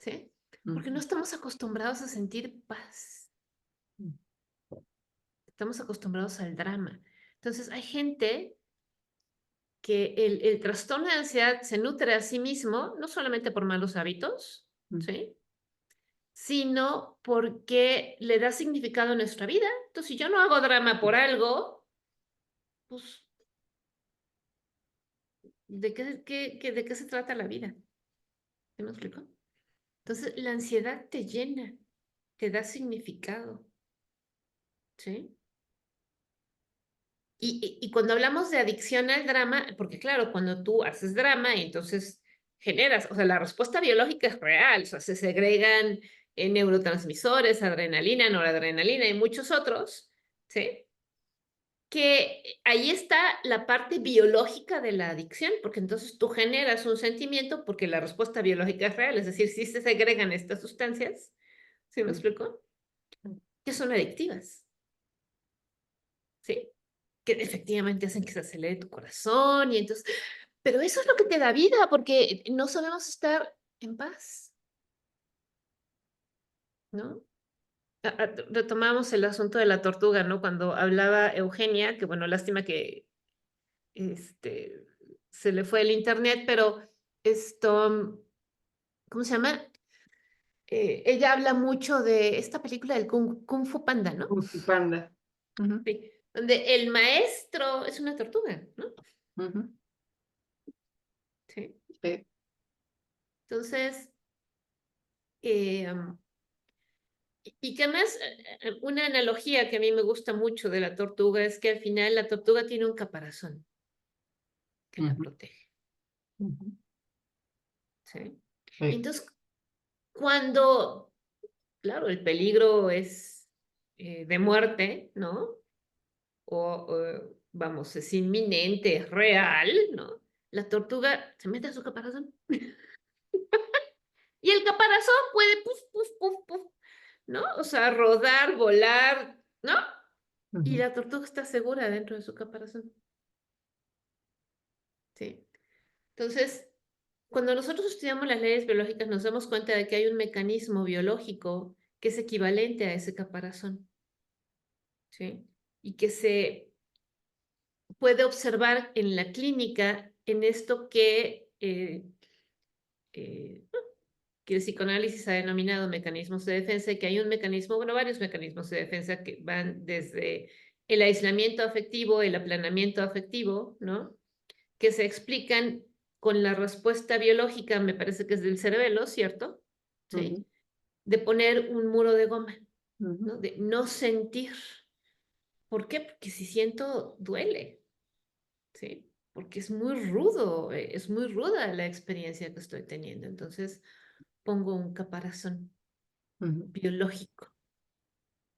¿sí? Porque no estamos acostumbrados a sentir paz. Estamos acostumbrados al drama. Entonces, hay gente que el trastorno de ansiedad se nutre a sí mismo, no solamente por malos hábitos, ¿sí? Sino porque le da significado a nuestra vida. Entonces, si yo no hago drama por algo, pues de qué se trata la vida. ¿Sí me explico? Entonces, la ansiedad te llena, te da significado, ¿sí? Y cuando hablamos de adicción al drama, porque claro, cuando tú haces drama, entonces generas, o sea, la respuesta biológica es real, o sea, se segregan neurotransmisores, adrenalina, noradrenalina y muchos otros, ¿sí? Que ahí está la parte biológica de la adicción, porque entonces tú generas un sentimiento porque la respuesta biológica es real, es decir, si se segregan estas sustancias, ¿sí me explico? Que son adictivas, ¿sí? Que efectivamente hacen que se acelere tu corazón y entonces, pero eso es lo que te da vida, porque no sabemos estar en paz, ¿no? Retomamos el asunto de la tortuga, ¿no? Cuando hablaba Eugenia, que bueno, lástima que se le fue el internet, pero esto, ¿cómo se llama? Ella habla mucho de esta película del Kung Fu Panda, ¿no? Kung Fu Panda. Ujú, Sí, donde el maestro es una tortuga, ¿no? ujú, Sí. sí, Entonces, eh, y que además, una analogía que a mí me gusta mucho de la tortuga es que al final la tortuga tiene un caparazón que la ujú, protege, ujú, ¿sí? Y sí, entonces, cuando, claro, el peligro es de muerte, ¿no? Vamos, es inminente, es real, ¿no? La tortuga se mete a su caparazón. Y el caparazón puede, puf, puf, puf, puf, ¿no? O sea, rodar, volar, ¿no? Y ujú, la tortuga está segura dentro de su caparazón. Sí. Entonces, cuando nosotros estudiamos las leyes biológicas, nos damos cuenta de que hay un mecanismo biológico que es equivalente a ese caparazón, ¿sí? Y que se puede observar en la clínica en esto eh, que el psicoanálisis ha denominado mecanismos de defensa, y que hay un mecanismo, bueno, varios mecanismos de defensa que van desde el aislamiento afectivo, el aplanamiento afectivo, ¿no? Que se explican con la respuesta biológica, me parece que es del cerebelo, ¿cierto? ujú, ¿Sí? De poner un muro de goma, ujú, ¿no? De no sentir. ¿Por qué? Porque si siento, duele, ¿sí? Porque es muy rudo, es muy ruda la experiencia que estoy teniendo. Entonces pongo un caparazón ujú, biológico,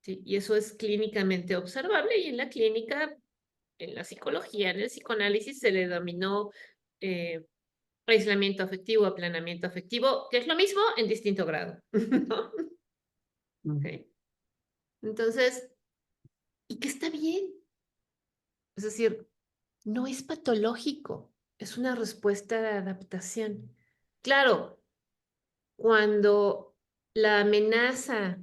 ¿sí? Y eso es clínicamente observable y en la clínica, en la psicología, en el psicoanálisis se le denominó aislamiento afectivo, aplanamiento afectivo, que es lo mismo en distinto grado, ¿no? ujú, ¿Sí? Entonces, y que está bien, es decir, no es patológico, es una respuesta de adaptación. Claro, cuando la amenaza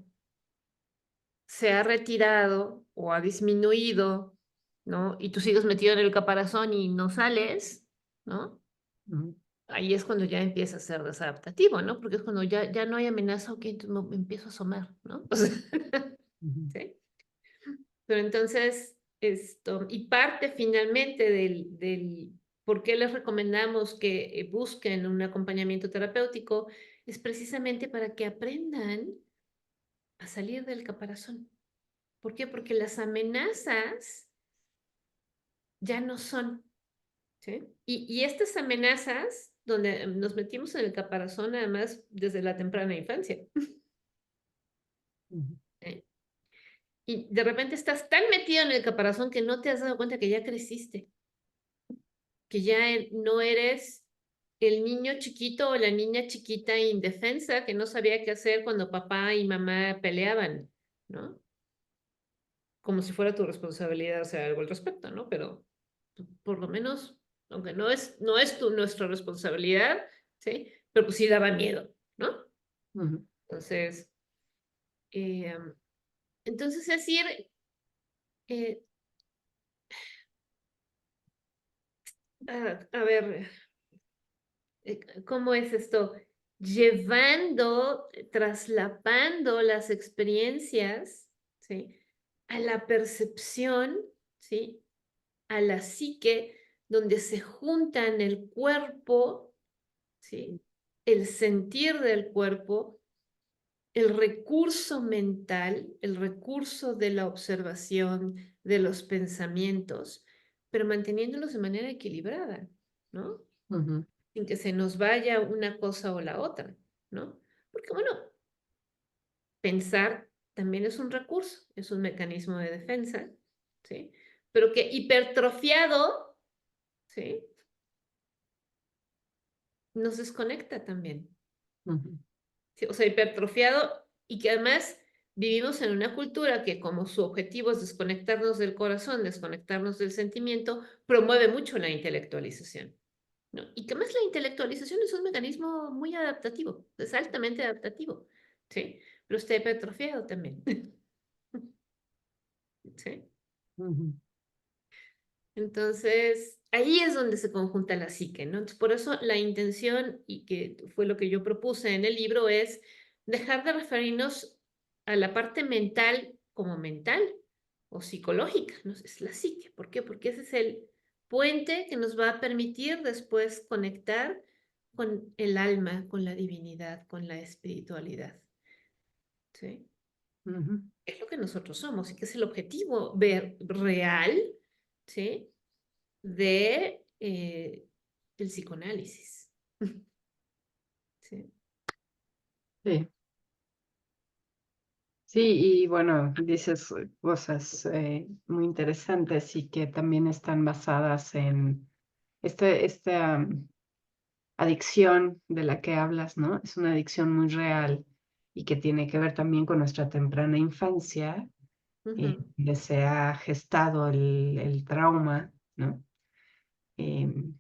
se ha retirado o ha disminuido, ¿no? Y tú sigues metido en el caparazón y no sales, ¿no? ujú, Ahí es cuando ya empieza a ser desadaptativo, ¿no? Porque es cuando ya no hay amenaza, ok, entonces me empiezo a asomar, ¿no? O sea, ujú, ¿sí? Pero entonces, y parte finalmente del por qué les recomendamos que busquen un acompañamiento terapéutico, es precisamente para que aprendan a salir del caparazón. ¿Por qué? Porque las amenazas ya no son, ¿sí? Y estas amenazas, donde nos metimos en el caparazón, además, desde la temprana infancia, ujú, ¿sí? Y de repente estás tan metido en el caparazón que no te has dado cuenta que ya creciste, que ya no eres el niño chiquito o la niña chiquita indefensa que no sabía qué hacer cuando papá y mamá peleaban, ¿no? Como si fuera tu responsabilidad hacer algo al respecto, ¿no? Pero por lo menos, aunque no es nuestra responsabilidad, ¿sí? Pero pues sí daba miedo, ¿no? ujú, Entonces, eh, entonces es decir, eh, a ver, ¿cómo es esto? Llevando, traslapando las experiencias, ¿sí? A la percepción, ¿sí? A la psique, donde se juntan el cuerpo, ¿sí? El sentir del cuerpo, el recurso mental, el recurso de la observación, de los pensamientos, pero manteniéndolos de manera equilibrada, ¿no? Ujú, Sin que se nos vaya una cosa o la otra, ¿no? Porque bueno, pensar también es un recurso, es un mecanismo de defensa, ¿sí? Pero que hipertrofiado, ¿sí? Nos desconecta también. ujú, ¿Sí? O sea, hipertrofiado y que además vivimos en una cultura que como su objetivo es desconectarnos del corazón, desconectarnos del sentimiento, promueve mucho la intelectualización, ¿no? Y que además la intelectualización es un mecanismo muy adaptativo, es altamente adaptativo, ¿sí? Pero está hipertrofiado también, ¿sí? ujú. Entonces, ahí es donde se conjunta la psique, ¿no? Entonces, por eso la intención, y que fue lo que yo propuse en el libro, es dejar de referirnos a la parte mental como mental o psicológica, ¿no? Es la psique. ¿Por qué? Porque ese es el puente que nos va a permitir después conectar con el alma, con la divinidad, con la espiritualidad, ¿sí? Ujú. Es lo que nosotros somos y que es el objetivo ver real, ¿sí? De el psicoanálisis. Sí. Sí, sí, y bueno, dices cosas muy interesantes y que también están basadas en esta adicción de la que hablas, ¿no? Es una adicción muy real y que tiene que ver también con nuestra temprana infancia, Ujú. donde se ha gestado el trauma, ¿no? Em,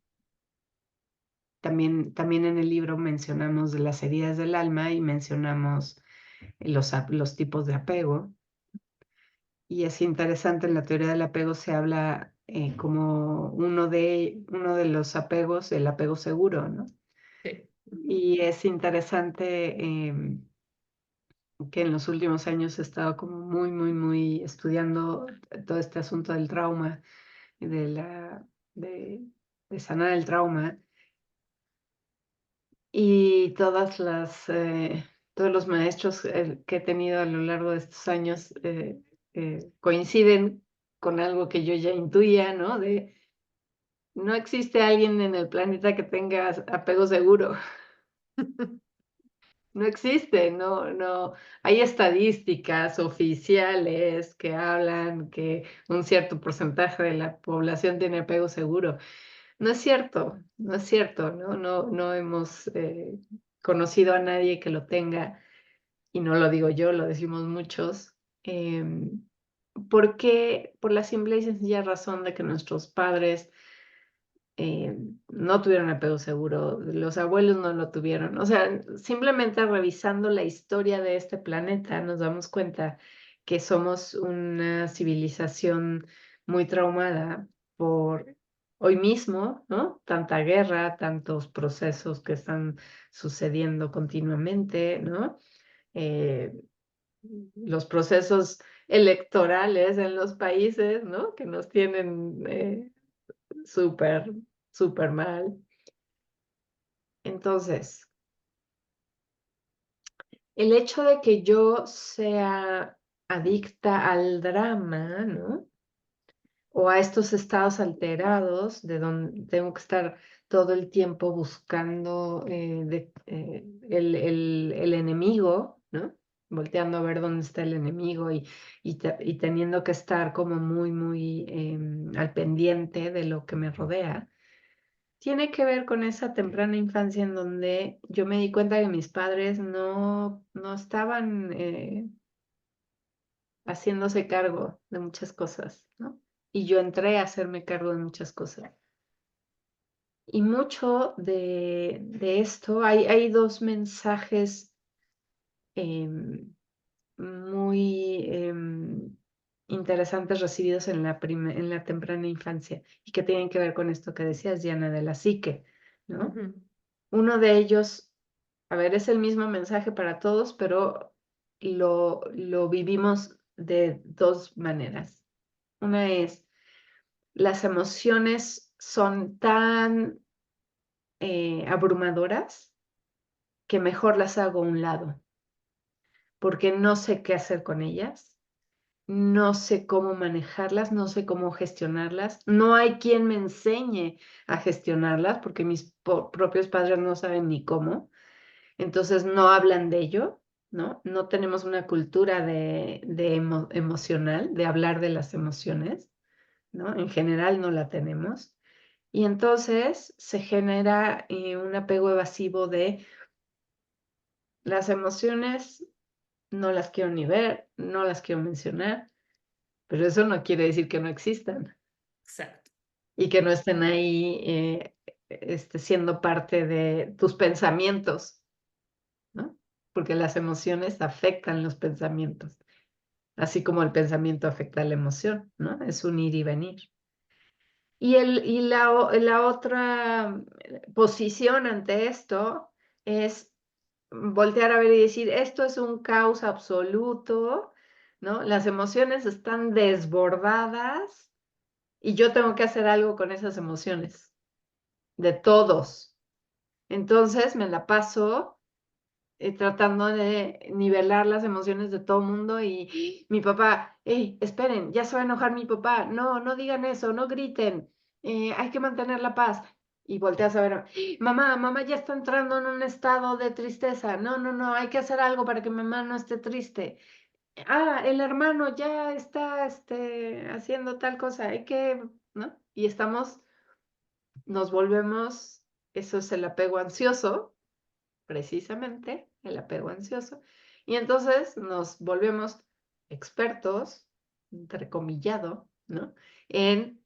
también en el libro mencionamos de las heridas del alma y mencionamos los tipos de apego. Y es interesante, en la teoría del apego se habla como uno de los apegos, el apego seguro, ¿no? Sí. Y es interesante que en los últimos años he estado como muy, muy, muy estudiando todo este asunto del trauma, y de, de sanar el trauma. Y todos los maestros que he tenido a lo largo de estos años coinciden con algo que yo ya intuía, ¿no? No existe alguien en el planeta que tenga apego seguro. No existe, no, no. Hay estadísticas oficiales que hablan que un cierto porcentaje de la población tiene apego seguro. No es cierto, no es cierto, no, no, no hemos conocido a nadie que lo tenga, y no lo digo yo, lo decimos muchos. Porque por la simple y sencilla razón de que nuestros padres no tuvieron apego seguro, los abuelos no lo tuvieron. O sea, simplemente revisando la historia de este planeta nos damos cuenta que somos una civilización muy traumada por hoy mismo, ¿no? Tanta guerra, tantos procesos que están sucediendo continuamente, ¿no? Eh, los procesos electorales en los países, ¿no? Que nos tienen súper, súper mal. Entonces, el hecho de que yo sea adicta al drama, ¿no? O a estos estados alterados de donde tengo que estar todo el tiempo buscando el enemigo, ¿no? Volteando a ver dónde está el enemigo y teniendo que estar como muy, muy al pendiente de lo que me rodea. Tiene que ver con esa temprana infancia en donde yo me di cuenta que mis padres no estaban haciéndose cargo de muchas cosas, ¿no? Y yo entré a hacerme cargo de muchas cosas. Y mucho de esto, hay dos mensajes em, muy interesantes recibidos en la temprana infancia y que tienen que ver con esto que decías, Diana, de la psique, ¿no? Ujú. Uno de ellos, a ver, es el mismo mensaje para todos, pero lo vivimos de dos maneras. Una es, las emociones son tan abrumadoras que mejor las hago a un lado, porque no sé qué hacer con ellas, no sé cómo manejarlas, no sé cómo gestionarlas, no hay quien me enseñe a gestionarlas, porque mis propios padres no saben ni cómo, entonces no hablan de ello, ¿no? No tenemos una cultura de emocional, de hablar de las emociones, ¿no? En general no la tenemos. Y entonces se genera un apego evasivo de las emociones, no las quiero ni ver, no las quiero mencionar, pero eso no quiere decir que no existan Exacto. y que no estén ahí siendo parte de tus pensamientos, ¿no? Porque las emociones afectan los pensamientos, así como el pensamiento afecta a la emoción, ¿no? Es un ir y venir. Y la otra posición ante esto es voltear a ver y decir, esto es un caos absoluto, ¿no? Las emociones están desbordadas y yo tengo que hacer algo con esas emociones, de todos. Entonces me la paso tratando de nivelar las emociones de todo el mundo y mi papá, hey, esperen, ya se va a enojar mi papá, no, no digan eso, no griten, hay que mantener la paz. Y volteas a ver, mamá, mamá ya está entrando en un estado de tristeza, no, no, no, hay que hacer algo para que mamá no esté triste. Ah, el hermano ya está haciendo tal cosa, hay que, ¿no? Y nos volvemos, eso es el apego ansioso, precisamente el apego ansioso. Y entonces nos volvemos expertos, entrecomillado, ¿no? En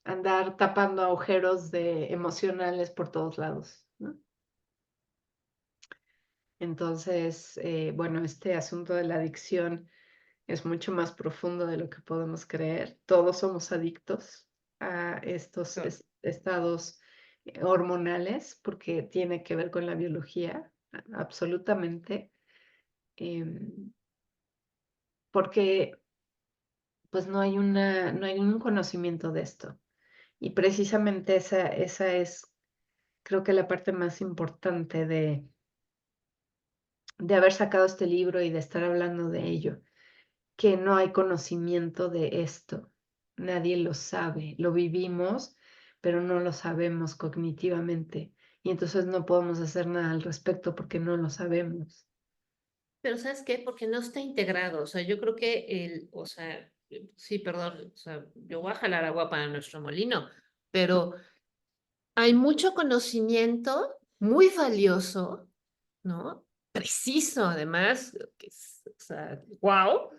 andar tapando agujeros emocionales por todos lados, ¿no? Entonces, bueno, este asunto de la adicción es mucho más profundo de lo que podemos creer. Todos somos adictos a estos estados hormonales porque tiene que ver con la biología, absolutamente, porque pues no hay un conocimiento de esto. Y precisamente esa es, creo que la parte más importante de haber sacado este libro y de estar hablando de ello, que no hay conocimiento de esto. Nadie lo sabe, lo vivimos, pero no lo sabemos cognitivamente. Y entonces no podemos hacer nada al respecto porque no lo sabemos. Pero ¿sabes qué? Porque no está integrado. O sea, yo creo que sí, perdón, o sea, yo voy a jalar agua para nuestro molino, pero hay mucho conocimiento muy valioso, ¿no? Preciso, además, que es, o sea, wow,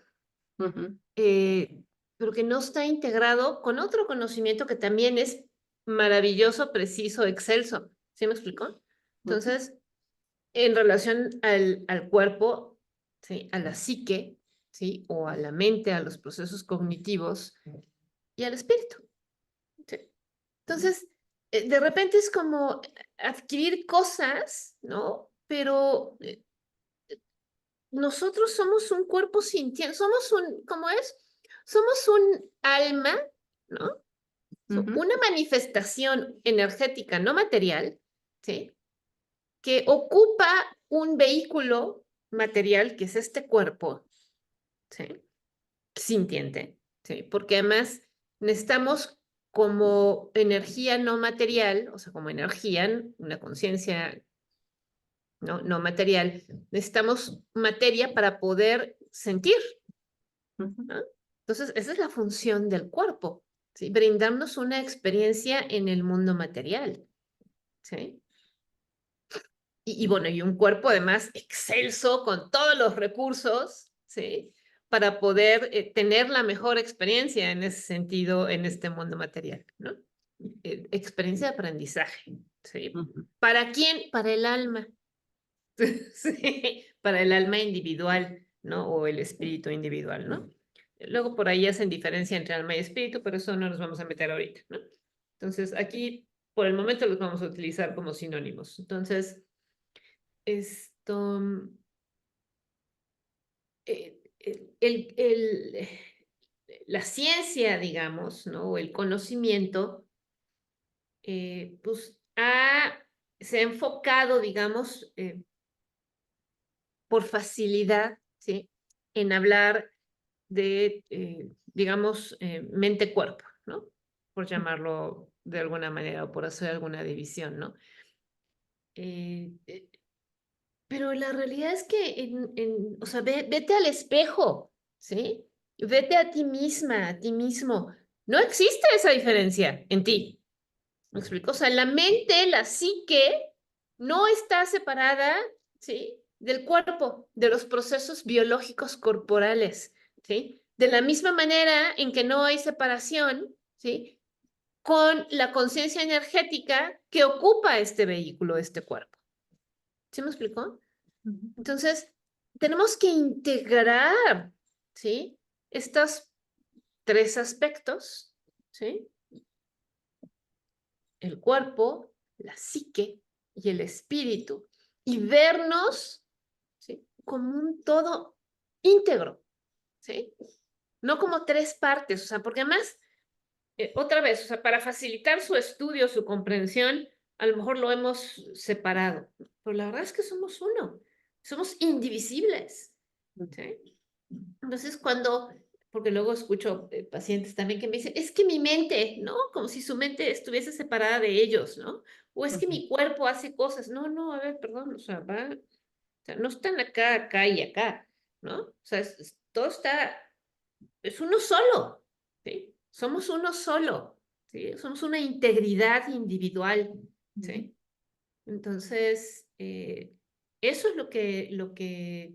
Ujú, pero que no está integrado con otro conocimiento que también es maravilloso, preciso, excelso. ¿Sí me explicó? ujú, Entonces, en relación al cuerpo, ¿sí? A la psique, ¿sí? O a la mente, a los procesos cognitivos y al espíritu. ¿Sí? Entonces, de repente es como adquirir cosas, ¿no? Pero nosotros somos un cuerpo sintiente, somos ¿cómo es? Somos un alma, ¿no? ujú, Una manifestación energética no material, ¿sí? Que ocupa un vehículo material, que es este cuerpo, ¿sí? Sintiente, ¿sí? Porque además necesitamos como energía no material, o sea, como energía, una conciencia no material, necesitamos materia para poder sentir, ujú. ¿no? Entonces, esa es la función del cuerpo, ¿sí? Brindarnos una experiencia en el mundo material, ¿sí? Y bueno, y un cuerpo además excelso con todos los recursos, ¿sí? Para poder tener la mejor experiencia en ese sentido, en este mundo material, ¿no? Experiencia de aprendizaje, ¿sí? Ujú. ¿Para quién? Para el alma, ¿sí? Para el alma individual, ¿no? O el espíritu individual, ¿no? Luego por ahí hacen diferencia entre alma y espíritu, pero eso no nos vamos a meter ahorita, ¿no? Entonces, aquí, por el momento, los vamos a utilizar como sinónimos. Entonces, esto, la ciencia, digamos, ¿no? O el conocimiento pues se ha enfocado, digamos, por facilidad, ¿sí? En hablar de, digamos, mente-cuerpo, ¿no? Por llamarlo de alguna manera o por hacer alguna división, ¿no? Pero la realidad es que, o sea, vete al espejo, ¿sí? Vete a ti misma, a ti mismo. No existe esa diferencia en ti. ¿Me explico? O sea, la mente, la psique, no está separada, ¿sí? Del cuerpo, de los procesos biológicos corporales, ¿sí? De la misma manera en que no hay separación, ¿sí? Con la conciencia energética que ocupa este vehículo, este cuerpo. ¿Sí me explico? Entonces, tenemos que integrar, ¿sí? Estos tres aspectos, ¿sí? El cuerpo, la psique y el espíritu, y vernos, ¿sí? Como un todo íntegro, ¿sí? No como tres partes, o sea, porque además, otra vez, o sea, para facilitar su estudio, su comprensión, a lo mejor lo hemos separado, pero la verdad es que somos uno, somos indivisibles, ¿sí? Entonces, porque luego escucho pacientes también que me dicen, es que mi mente, ¿no? Como si su mente estuviese separada de ellos, ¿no? O es que mi cuerpo hace cosas. No, no, a ver, perdón, o sea, o sea, no están acá, acá y acá, ¿no? O sea, todo es uno solo, ¿sí? Somos uno solo, ¿sí? Somos una integridad individual, ¿sí? Entonces, eso es lo que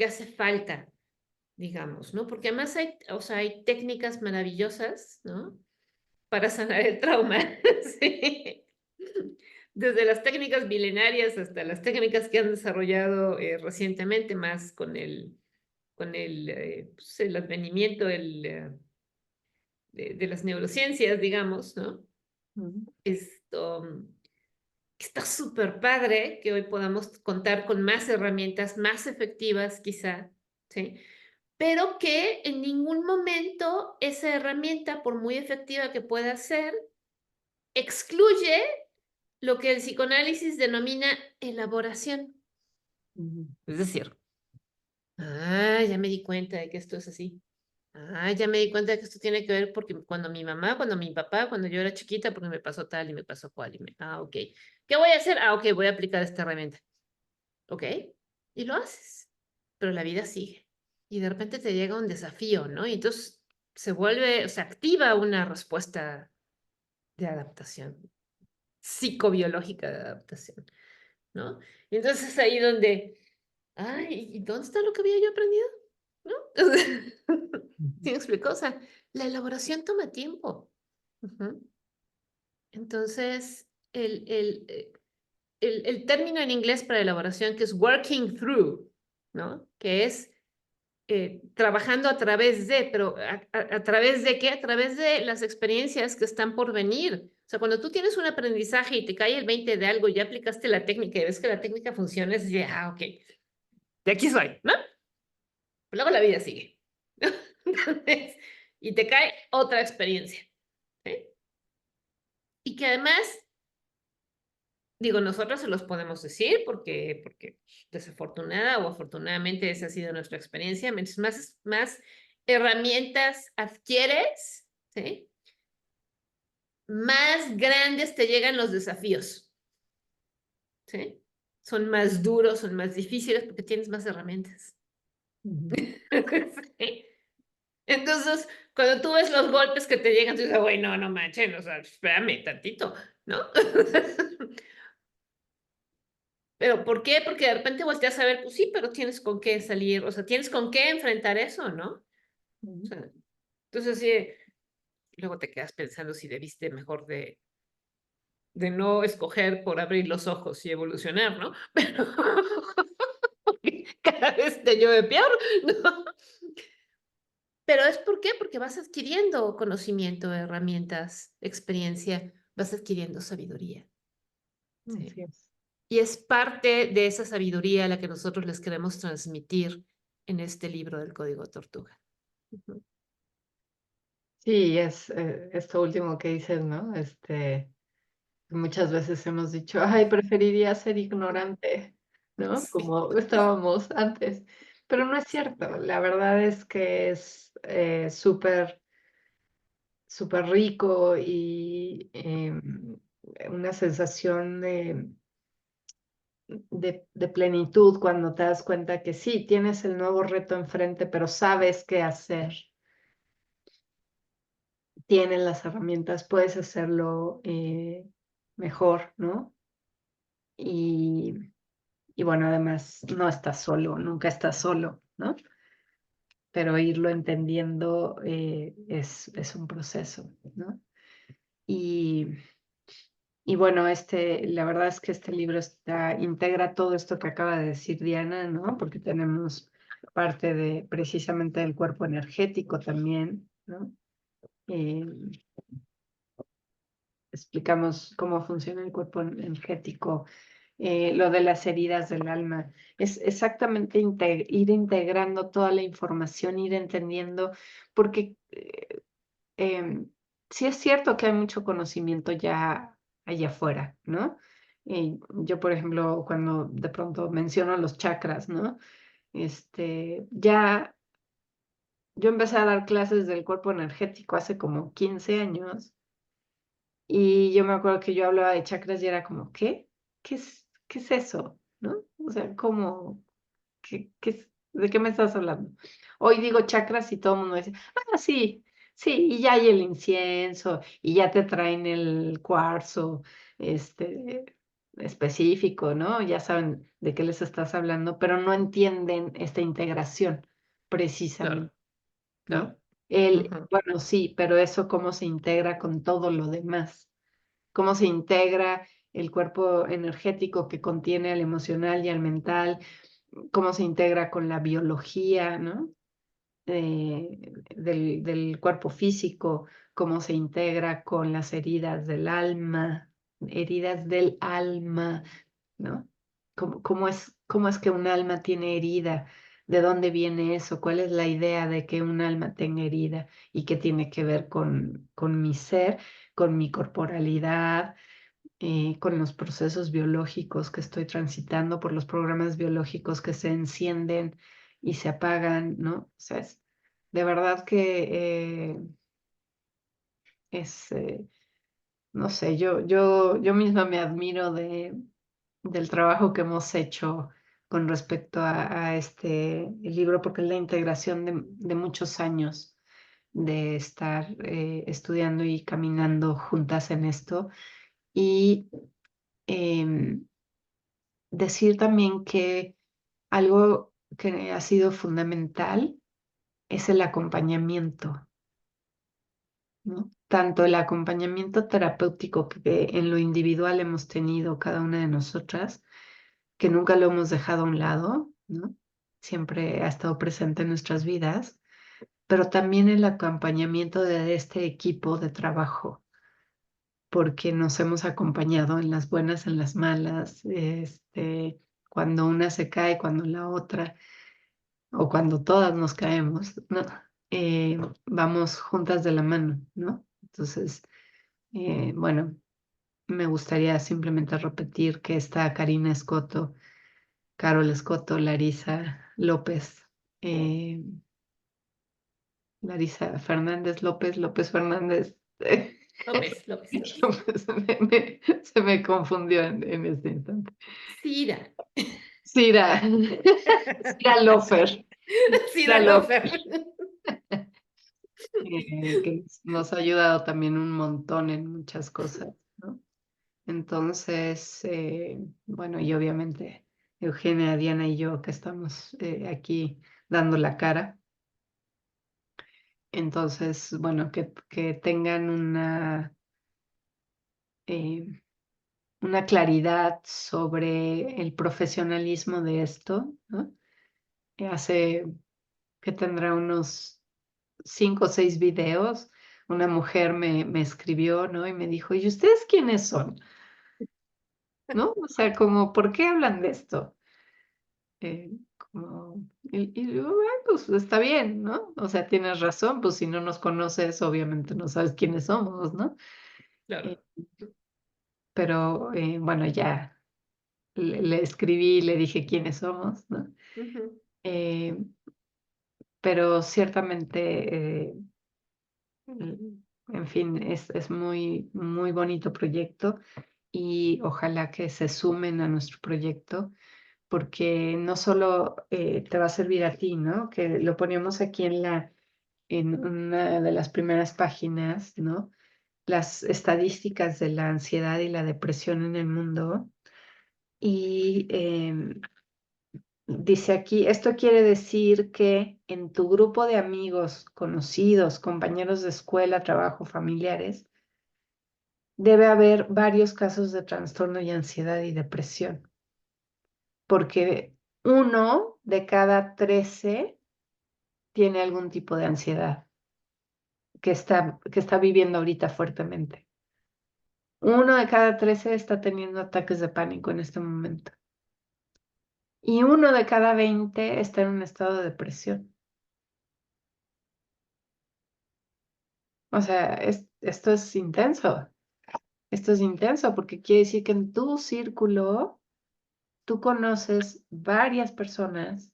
hace falta, digamos, ¿no? Porque además o sea, hay técnicas maravillosas, ¿no? Para sanar el trauma, ¿sí? Desde las técnicas milenarias hasta las técnicas que han desarrollado recientemente más pues, el advenimiento de las neurociencias, digamos, ¿no? Esto está súper padre que hoy podamos contar con más herramientas más efectivas, quizá, ¿sí? Pero que en ningún momento esa herramienta, por muy efectiva que pueda ser, excluye lo que el psicoanálisis denomina elaboración. Es decir, ya me di cuenta de que esto es así. Ya me di cuenta de que esto tiene que ver porque cuando mi mamá, cuando mi papá, cuando yo era chiquita, porque me pasó tal y me pasó cual. Ok. ¿Qué voy a hacer? Ok, voy a aplicar esta herramienta. Ok. Y lo haces. Pero la vida sigue. Y de repente te llega un desafío, ¿no? Y entonces se activa una respuesta de adaptación, psicobiológica de adaptación, ¿no? Y entonces es ahí donde, ¿y dónde está lo que había yo aprendido? ¿No? ¿Sí me explico? O sea, la elaboración toma tiempo. Entonces, el término en inglés para elaboración que es working through, ¿no? Que es trabajando a través de, pero ¿a través de qué? A través de las experiencias que están por venir. O sea, cuando tú tienes un aprendizaje y te cae el 20 de algo, ya aplicaste la técnica y ves que la técnica funciona, es de, ok, de aquí soy, ¿no? Pero luego la vida sigue. Entonces, y te cae otra experiencia. ¿Sí? Y que además, digo, nosotros se los podemos decir porque desafortunada o afortunadamente esa ha sido nuestra experiencia. Mientras más herramientas adquieres, ¿sí? Más grandes te llegan los desafíos. ¿Sí? Son más duros, son más difíciles porque tienes más herramientas. ¿Sí? Entonces, cuando tú ves los golpes que te llegan, tú dices, güey, no manchen, o sea, espérame tantito, ¿no? ¿Pero por qué? Porque de repente volteas a ver, pues sí, pero tienes con qué salir, o sea, tienes con qué enfrentar eso, ¿no? O sea, entonces, sí, luego te quedas pensando si debiste mejor de no escoger por abrir los ojos y evolucionar, ¿no? Pero cada vez te llueve peor, ¿no? Pero ¿es por qué? Porque vas adquiriendo conocimiento, herramientas, experiencia, vas adquiriendo sabiduría. ¿Sí? Así es. Y es parte de esa sabiduría la que nosotros les queremos transmitir en este libro del Código Tortuga. Sí, es esto último que dices, ¿no? Muchas veces hemos dicho, ay, preferiría ser ignorante, ¿no? Sí. Como estábamos antes. Pero no es cierto. La verdad es que es súper, súper rico y una sensación de plenitud cuando te das cuenta que sí, tienes el nuevo reto enfrente, pero sabes qué hacer. Tienes las herramientas, puedes hacerlo mejor, ¿no? Y, y bueno, además no estás solo, nunca estás solo, ¿no? Pero irlo entendiendo es un proceso, ¿no? Y, y bueno, la verdad es que este libro integra todo esto que acaba de decir Diana, ¿no? Porque tenemos parte de precisamente del cuerpo energético también, ¿no? Eh, explicamos cómo funciona el cuerpo energético, lo de las heridas del alma. Es exactamente ir integrando toda la información, ir entendiendo, porque sí es cierto que hay mucho conocimiento ya allá afuera, ¿no? Yo, por ejemplo, cuando de pronto menciono los chakras, ¿no? Ya yo empecé a dar clases del cuerpo energético hace como 15 años. Y yo me acuerdo que yo hablaba de chakras y era como, ¿qué? ¿Qué es eso? ¿No? O sea, ¿cómo? ¿De qué me estás hablando? Hoy digo chakras y todo el mundo dice, ah, sí, sí, y ya hay el incienso, y ya te traen el cuarzo, este, específico, ¿no? Ya saben de qué les estás hablando, pero no entienden esta integración, Claro, precisamente, ¿no? claro. Ujú. Bueno, sí, pero eso cómo se integra con todo lo demás, cómo se integra el cuerpo energético que contiene al emocional y al mental, cómo se integra con la biología, ¿no? Del cuerpo físico, cómo se integra con las heridas del alma, ¿no? Cómo es que un alma tiene herida? ¿De dónde viene eso? ¿Cuál es la idea de que un alma tenga herida? ¿Y qué tiene que ver con mi ser, con mi corporalidad, con los procesos biológicos que estoy transitando, por los programas biológicos que se encienden y se apagan, ¿no? O sea, de verdad que es, no sé, yo misma me admiro del trabajo que hemos hecho con respecto a este libro, porque es la integración de muchos años de estar estudiando y caminando juntas en esto. Y em, decir también que algo que ha sido fundamental es el acompañamiento, ¿no? Tanto el acompañamiento terapéutico que en lo individual hemos tenido cada una de nosotras, que nunca lo hemos dejado a un lado, ¿no? Siempre ha estado presente en nuestras vidas, pero también el acompañamiento de este equipo de trabajo, porque nos hemos acompañado en las buenas, en las malas, cuando una se cae, cuando la otra, o cuando todas nos caemos, ¿no? Vamos juntas de la mano, ¿no? Entonces, bueno, me gustaría simplemente repetir que está Karina Escoto, Carol Escoto, Larisa López, eh, Larisa Fernández López, López Fernández. López, López, López. López, se me confundió en este instante. Cira. Cira, Cira Lofer, Cira Cira Lofer, Lofer. que nos ha ayudado también un montón en muchas cosas, ¿no? Entonces, bueno, y obviamente Eugenia, Diana y yo que estamos aquí dando la cara. Entonces, bueno, que tengan eh, una claridad sobre el profesionalismo de esto, ¿no? Hace que tendrá unos 5 o 6 videos, una mujer me escribió, ¿no? Y me dijo, ¿y ustedes quiénes son? ¿No? O sea, como, ¿por qué hablan de esto? Y digo, "Ah, pues está bien, ¿no? O sea, tienes razón, pues si no nos conoces, obviamente no sabes quiénes somos, ¿no? Claro. Eh, pero bueno, ya le escribí, le dije quiénes somos, ¿no? Ujú. Eh, pero ciertamente, en fin, es muy, muy bonito proyecto y ojalá que se sumen a nuestro proyecto porque no solo te va a servir a ti, ¿no? Que lo poníamos aquí en una de las primeras páginas, ¿no? Las estadísticas de la ansiedad y la depresión en el mundo. Y dice aquí, esto quiere decir que en tu grupo de amigos, conocidos, compañeros de escuela, trabajo, familiares, debe haber varios casos de trastorno y ansiedad y depresión, porque 1 de cada 13 tiene algún tipo de ansiedad que está viviendo ahorita fuertemente. 1 de cada 13 está teniendo ataques de pánico en este momento. Y 1 de cada 20 está en un estado de depresión. O sea, esto es intenso. Esto es intenso porque quiere decir que en tu círculo tú conoces varias personas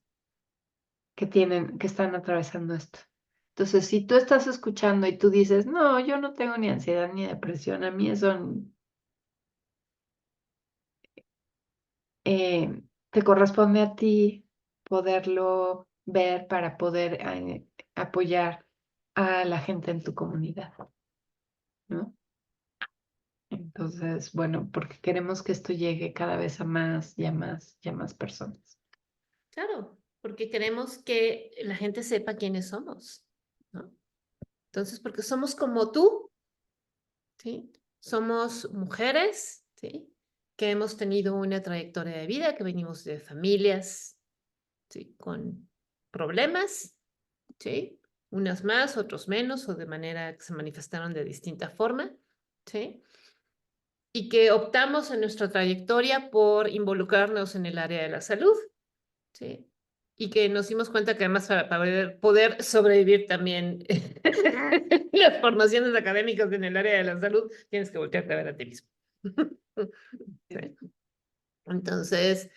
que están atravesando esto. Entonces, si tú estás escuchando y tú dices, no, yo no tengo ni ansiedad ni depresión, a mí eso te corresponde a ti poderlo ver para poder apoyar a la gente en tu comunidad, ¿no? Entonces, bueno, porque queremos que esto llegue cada vez a más y a más y a más personas. Claro, porque queremos que la gente sepa quiénes somos, ¿no? Entonces, porque somos como tú, ¿sí? Somos mujeres, ¿sí? Que hemos tenido una trayectoria de vida, que venimos de familias, ¿sí? Con problemas, ¿sí? Unas más, otros menos, o de manera que se manifestaron de distinta forma, ¿sí? Y que optamos en nuestra trayectoria por involucrarnos en el área de la salud, ¿sí? Y que nos dimos cuenta que además para poder sobrevivir también las formaciones académicas en el área de la salud, tienes que voltearte a ver a ti mismo. ¿Sí? Entonces,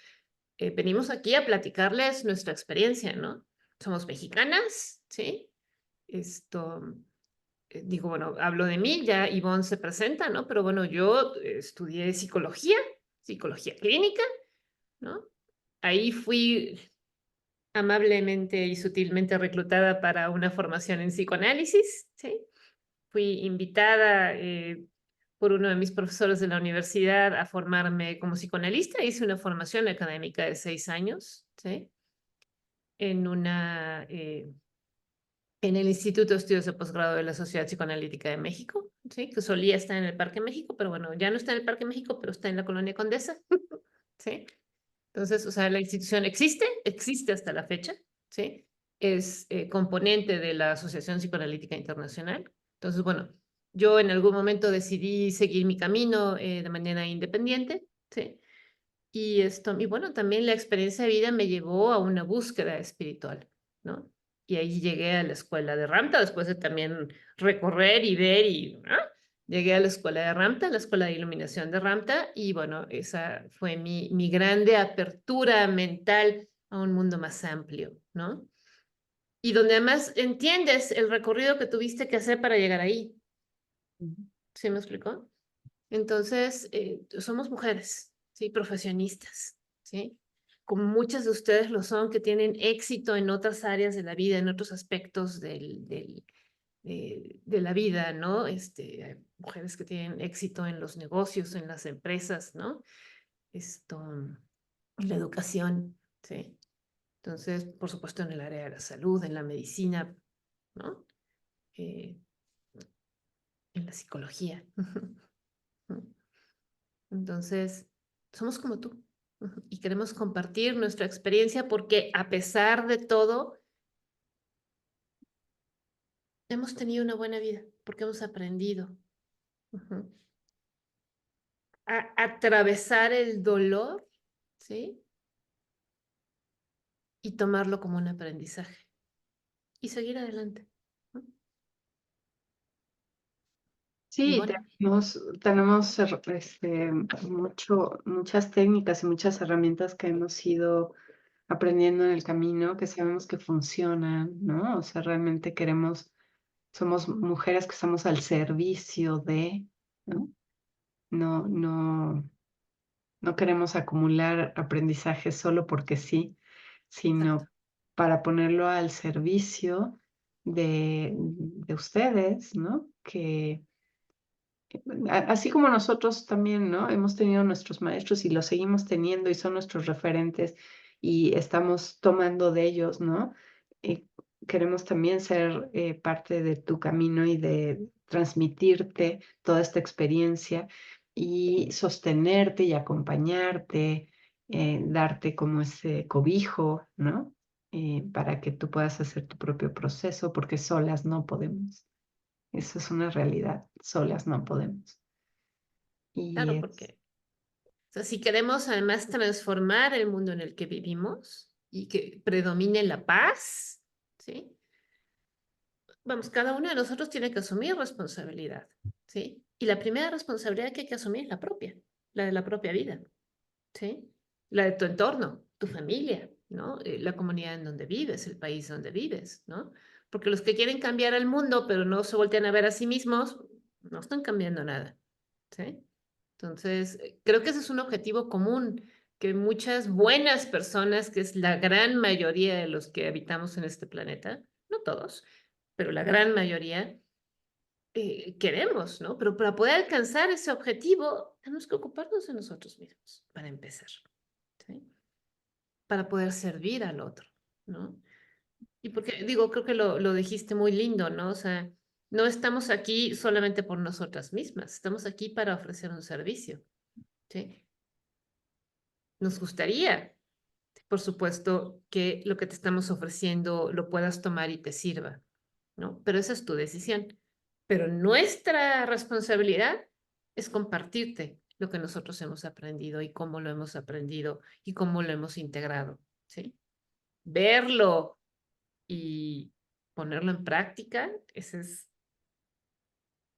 venimos aquí a platicarles nuestra experiencia, ¿no? Somos mexicanas, ¿sí? Esto, digo, bueno, hablo de mí, ya Ivonne se presenta, ¿no? Pero bueno, yo estudié psicología clínica, ¿no? Ahí fui amablemente y sutilmente reclutada para una formación en psicoanálisis, ¿sí? Fui invitada por uno de mis profesores de la universidad a formarme como psicoanalista. Hice una formación académica de 6 años, ¿sí? En en el Instituto de Estudios de Posgrado de la Sociedad Psicoanalítica de México, ¿sí? Que solía estar en el Parque México, pero bueno, ya no está en el Parque México, pero está en la Colonia Condesa, ¿sí? Entonces, o sea, la institución existe hasta la fecha, ¿sí? Es componente de la Asociación Psicoanalítica Internacional. Entonces, bueno, yo en algún momento decidí seguir mi camino de manera independiente, ¿sí? Y bueno, también la experiencia de vida me llevó a una búsqueda espiritual, ¿no? Y ahí llegué a la escuela de Ramta, después de también recorrer y ver llegué a la escuela de Ramta, la escuela de iluminación de Ramta, y bueno, esa fue mi grande apertura mental a un mundo más amplio, ¿no? Y donde además entiendes el recorrido que tuviste que hacer para llegar ahí. ¿Sí me explicó? Entonces, somos mujeres, ¿sí? Profesionistas, ¿sí? Como muchas de ustedes lo son, que tienen éxito en otras áreas de la vida, en otros aspectos de la vida, ¿no? Hay mujeres que tienen éxito en los negocios, en las empresas, ¿no? En la educación, ¿sí? Entonces, por supuesto, en el área de la salud, en la medicina, ¿no? Eh, en la psicología. Entonces, somos como tú. Y queremos compartir nuestra experiencia porque a pesar de todo, hemos tenido una buena vida, porque hemos aprendido a atravesar el dolor, ¿sí? y tomarlo como un aprendizaje y seguir adelante, ¿no? Sí, Ivonne. tenemos muchas técnicas y muchas herramientas que hemos ido aprendiendo en el camino, que sabemos que funcionan, ¿no? O sea, realmente somos mujeres que estamos al servicio de, ¿no? No, no, no queremos acumular aprendizaje solo porque sí, Exacto. sino para ponerlo al servicio de ustedes, ¿no? Así como nosotros también, ¿no? Hemos tenido nuestros maestros y los seguimos teniendo y son nuestros referentes y estamos tomando de ellos, ¿no? Y queremos también ser parte de tu camino y de transmitirte toda esta experiencia y sostenerte y acompañarte, darte como ese cobijo, ¿no? Para que tú puedas hacer tu propio proceso, porque solas no podemos. Eso es una realidad, solas no podemos. Y Claro, porque o sea, si queremos además transformar el mundo en el que vivimos y que predomine la paz, ¿sí? Vamos, cada uno de nosotros tiene que asumir responsabilidad, ¿sí? Y la primera responsabilidad que hay que asumir es la propia, la de la propia vida, ¿sí? La de tu entorno, tu familia, ¿no? La comunidad en donde vives, el país donde vives, ¿no? Porque los que quieren cambiar el mundo, pero no se voltean a ver a sí mismos, no están cambiando nada, ¿sí? Entonces, creo que ese es un objetivo común que muchas buenas personas, que es la gran mayoría de los que habitamos en este planeta, no todos, pero la gran mayoría, queremos, ¿no? Pero para poder alcanzar ese objetivo, tenemos que ocuparnos de nosotros mismos, para empezar, ¿sí? Para poder servir al otro, ¿no? Y porque, digo, creo que lo dijiste muy lindo, ¿no? O sea, no estamos aquí solamente por nosotras mismas, estamos aquí para ofrecer un servicio, ¿sí? Nos gustaría, por supuesto, que lo que te estamos ofreciendo lo puedas tomar y te sirva, ¿no? Pero esa es tu decisión. Pero nuestra responsabilidad es compartirte lo que nosotros hemos aprendido y cómo lo hemos aprendido y cómo lo hemos integrado, ¿sí? Verlo y ponerlo en práctica, esa es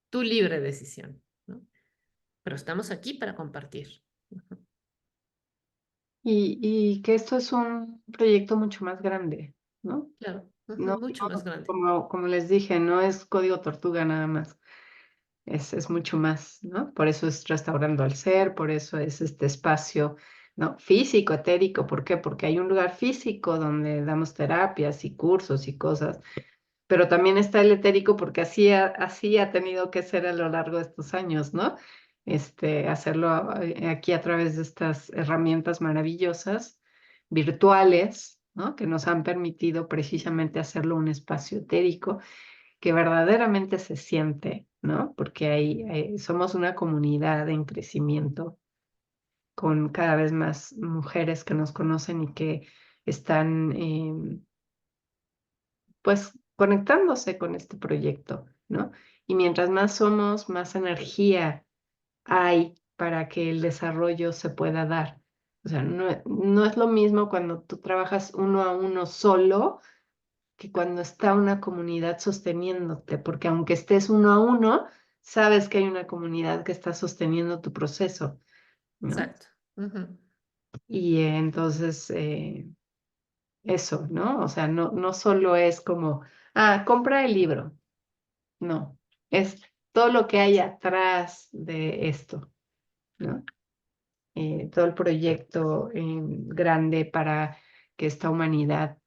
tu libre decisión, ¿no? Pero estamos aquí para compartir. Ujú. y que esto es un proyecto mucho más grande, ¿no? Claro, ujú, No, mucho más grande. como les dije, no es código tortuga nada más, es mucho más, ¿no? Por eso es Restaurando al Ser, por eso es este espacio, ¿no? Físico, etérico, ¿por qué? Porque hay un lugar físico donde damos terapias y cursos y cosas, pero también está el etérico porque así ha tenido que ser a lo largo de estos años, ¿no? Hacerlo aquí a través de estas herramientas maravillosas, virtuales, ¿no? Que nos han permitido precisamente hacerlo un espacio etérico que verdaderamente se siente, ¿no? Porque somos una comunidad en crecimiento con cada vez más mujeres que nos conocen y que están pues conectándose con este proyecto, ¿no? Y mientras más somos, más energía hay para que el desarrollo se pueda dar. O sea, no es lo mismo cuando tú trabajas uno a uno solo que cuando está una comunidad sosteniéndote, porque aunque estés uno a uno, sabes que hay una comunidad que está sosteniendo tu proceso, ¿no? Exacto. Ujú. Y entonces, eso, ¿no? O sea, no solo es como, compra el libro. No, es todo lo que hay atrás de esto, ¿no? Todo el proyecto grande para que esta humanidad,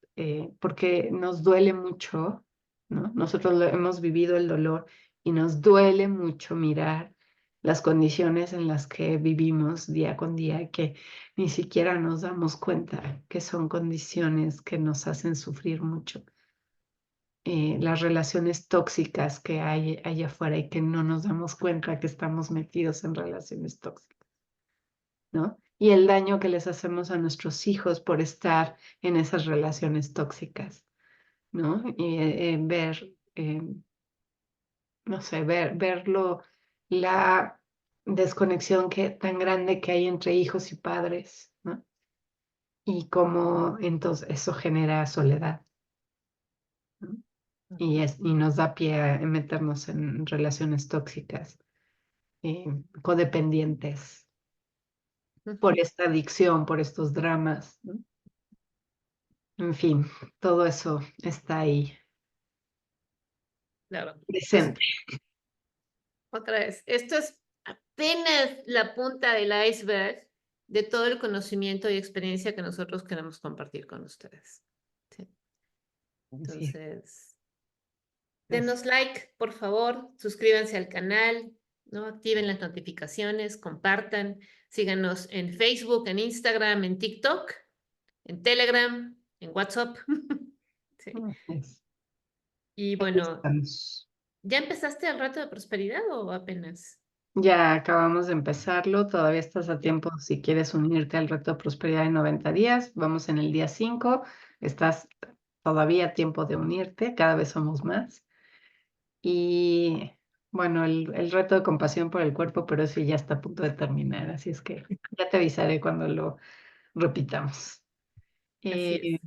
porque nos duele mucho, ¿no? Nosotros hemos vivido el dolor y nos duele mucho mirar las condiciones en las que vivimos día con día, que ni siquiera nos damos cuenta que son condiciones que nos hacen sufrir mucho. Las relaciones tóxicas que hay allá afuera y que no nos damos cuenta que estamos metidos en relaciones tóxicas, ¿no? Y el daño que les hacemos a nuestros hijos por estar en esas relaciones tóxicas, ¿no? Y no sé, verlo, la desconexión tan grande que hay entre hijos y padres, ¿no? y cómo entonces eso genera soledad, ¿no? Y nos da pie a meternos en relaciones tóxicas, codependientes, por esta adicción, por estos dramas, ¿no? En fin, todo eso está ahí Claro. Entonces, presente. otra vez, esto es apenas la punta del iceberg de todo el conocimiento y experiencia que nosotros queremos compartir con ustedes. ¿Sí? Sí, Entonces, es- denos like, por favor, suscríbanse al canal, ¿no? Activen las notificaciones, compartan, síganos en Facebook, en Instagram, en TikTok, en Telegram, en WhatsApp. Sí. es- Y ahí bueno, estamos. ¿ya empezaste el reto de prosperidad o apenas? Ya acabamos de empezarlo, todavía estás a tiempo si quieres unirte al reto de prosperidad en 90 días. Vamos en el día 5, estás todavía a tiempo de unirte, cada vez somos más. Y bueno, el reto de compasión por el cuerpo, pero eso ya está a punto de terminar, así es que ya te avisaré cuando lo repitamos. Así es. Eh,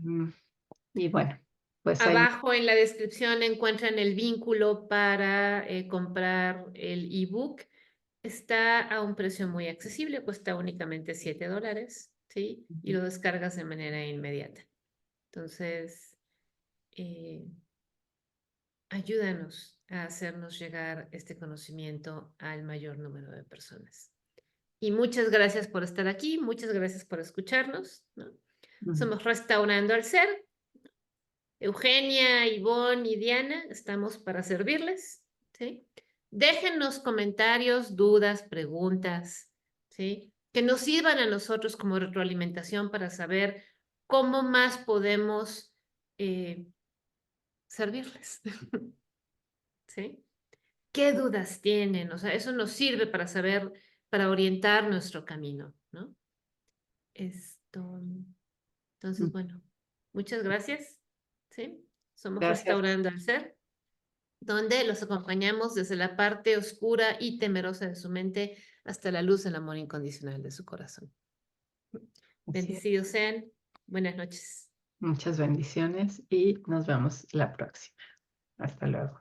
y bueno, pues ahí Abajo en la descripción encuentran el vínculo para comprar el ebook. Está a un precio muy accesible, cuesta únicamente $7, ¿sí? Y lo descargas de manera inmediata. Entonces, eh, ayúdanos a hacernos llegar este conocimiento al mayor número de personas. Y muchas gracias por estar aquí, muchas gracias por escucharnos, ¿no? Somos Restaurando al Ser. Eugenia, Ivonne y Diana, estamos para servirles, ¿sí? Déjennos comentarios, dudas, preguntas, ¿sí? Que nos sirvan a nosotros como retroalimentación para saber cómo más podemos servirles, ¿sí? ¿Qué dudas tienen? O sea, eso nos sirve para saber, para orientar nuestro camino, ¿no? Esto, entonces, bueno, muchas gracias, ¿sí? Somos gracias. Restaurando al Ser, donde los acompañamos desde la parte oscura y temerosa de su mente hasta la luz del amor incondicional de su corazón. Así es. Bendecidos sean. Buenas noches. Muchas bendiciones y nos vemos la próxima. Hasta luego.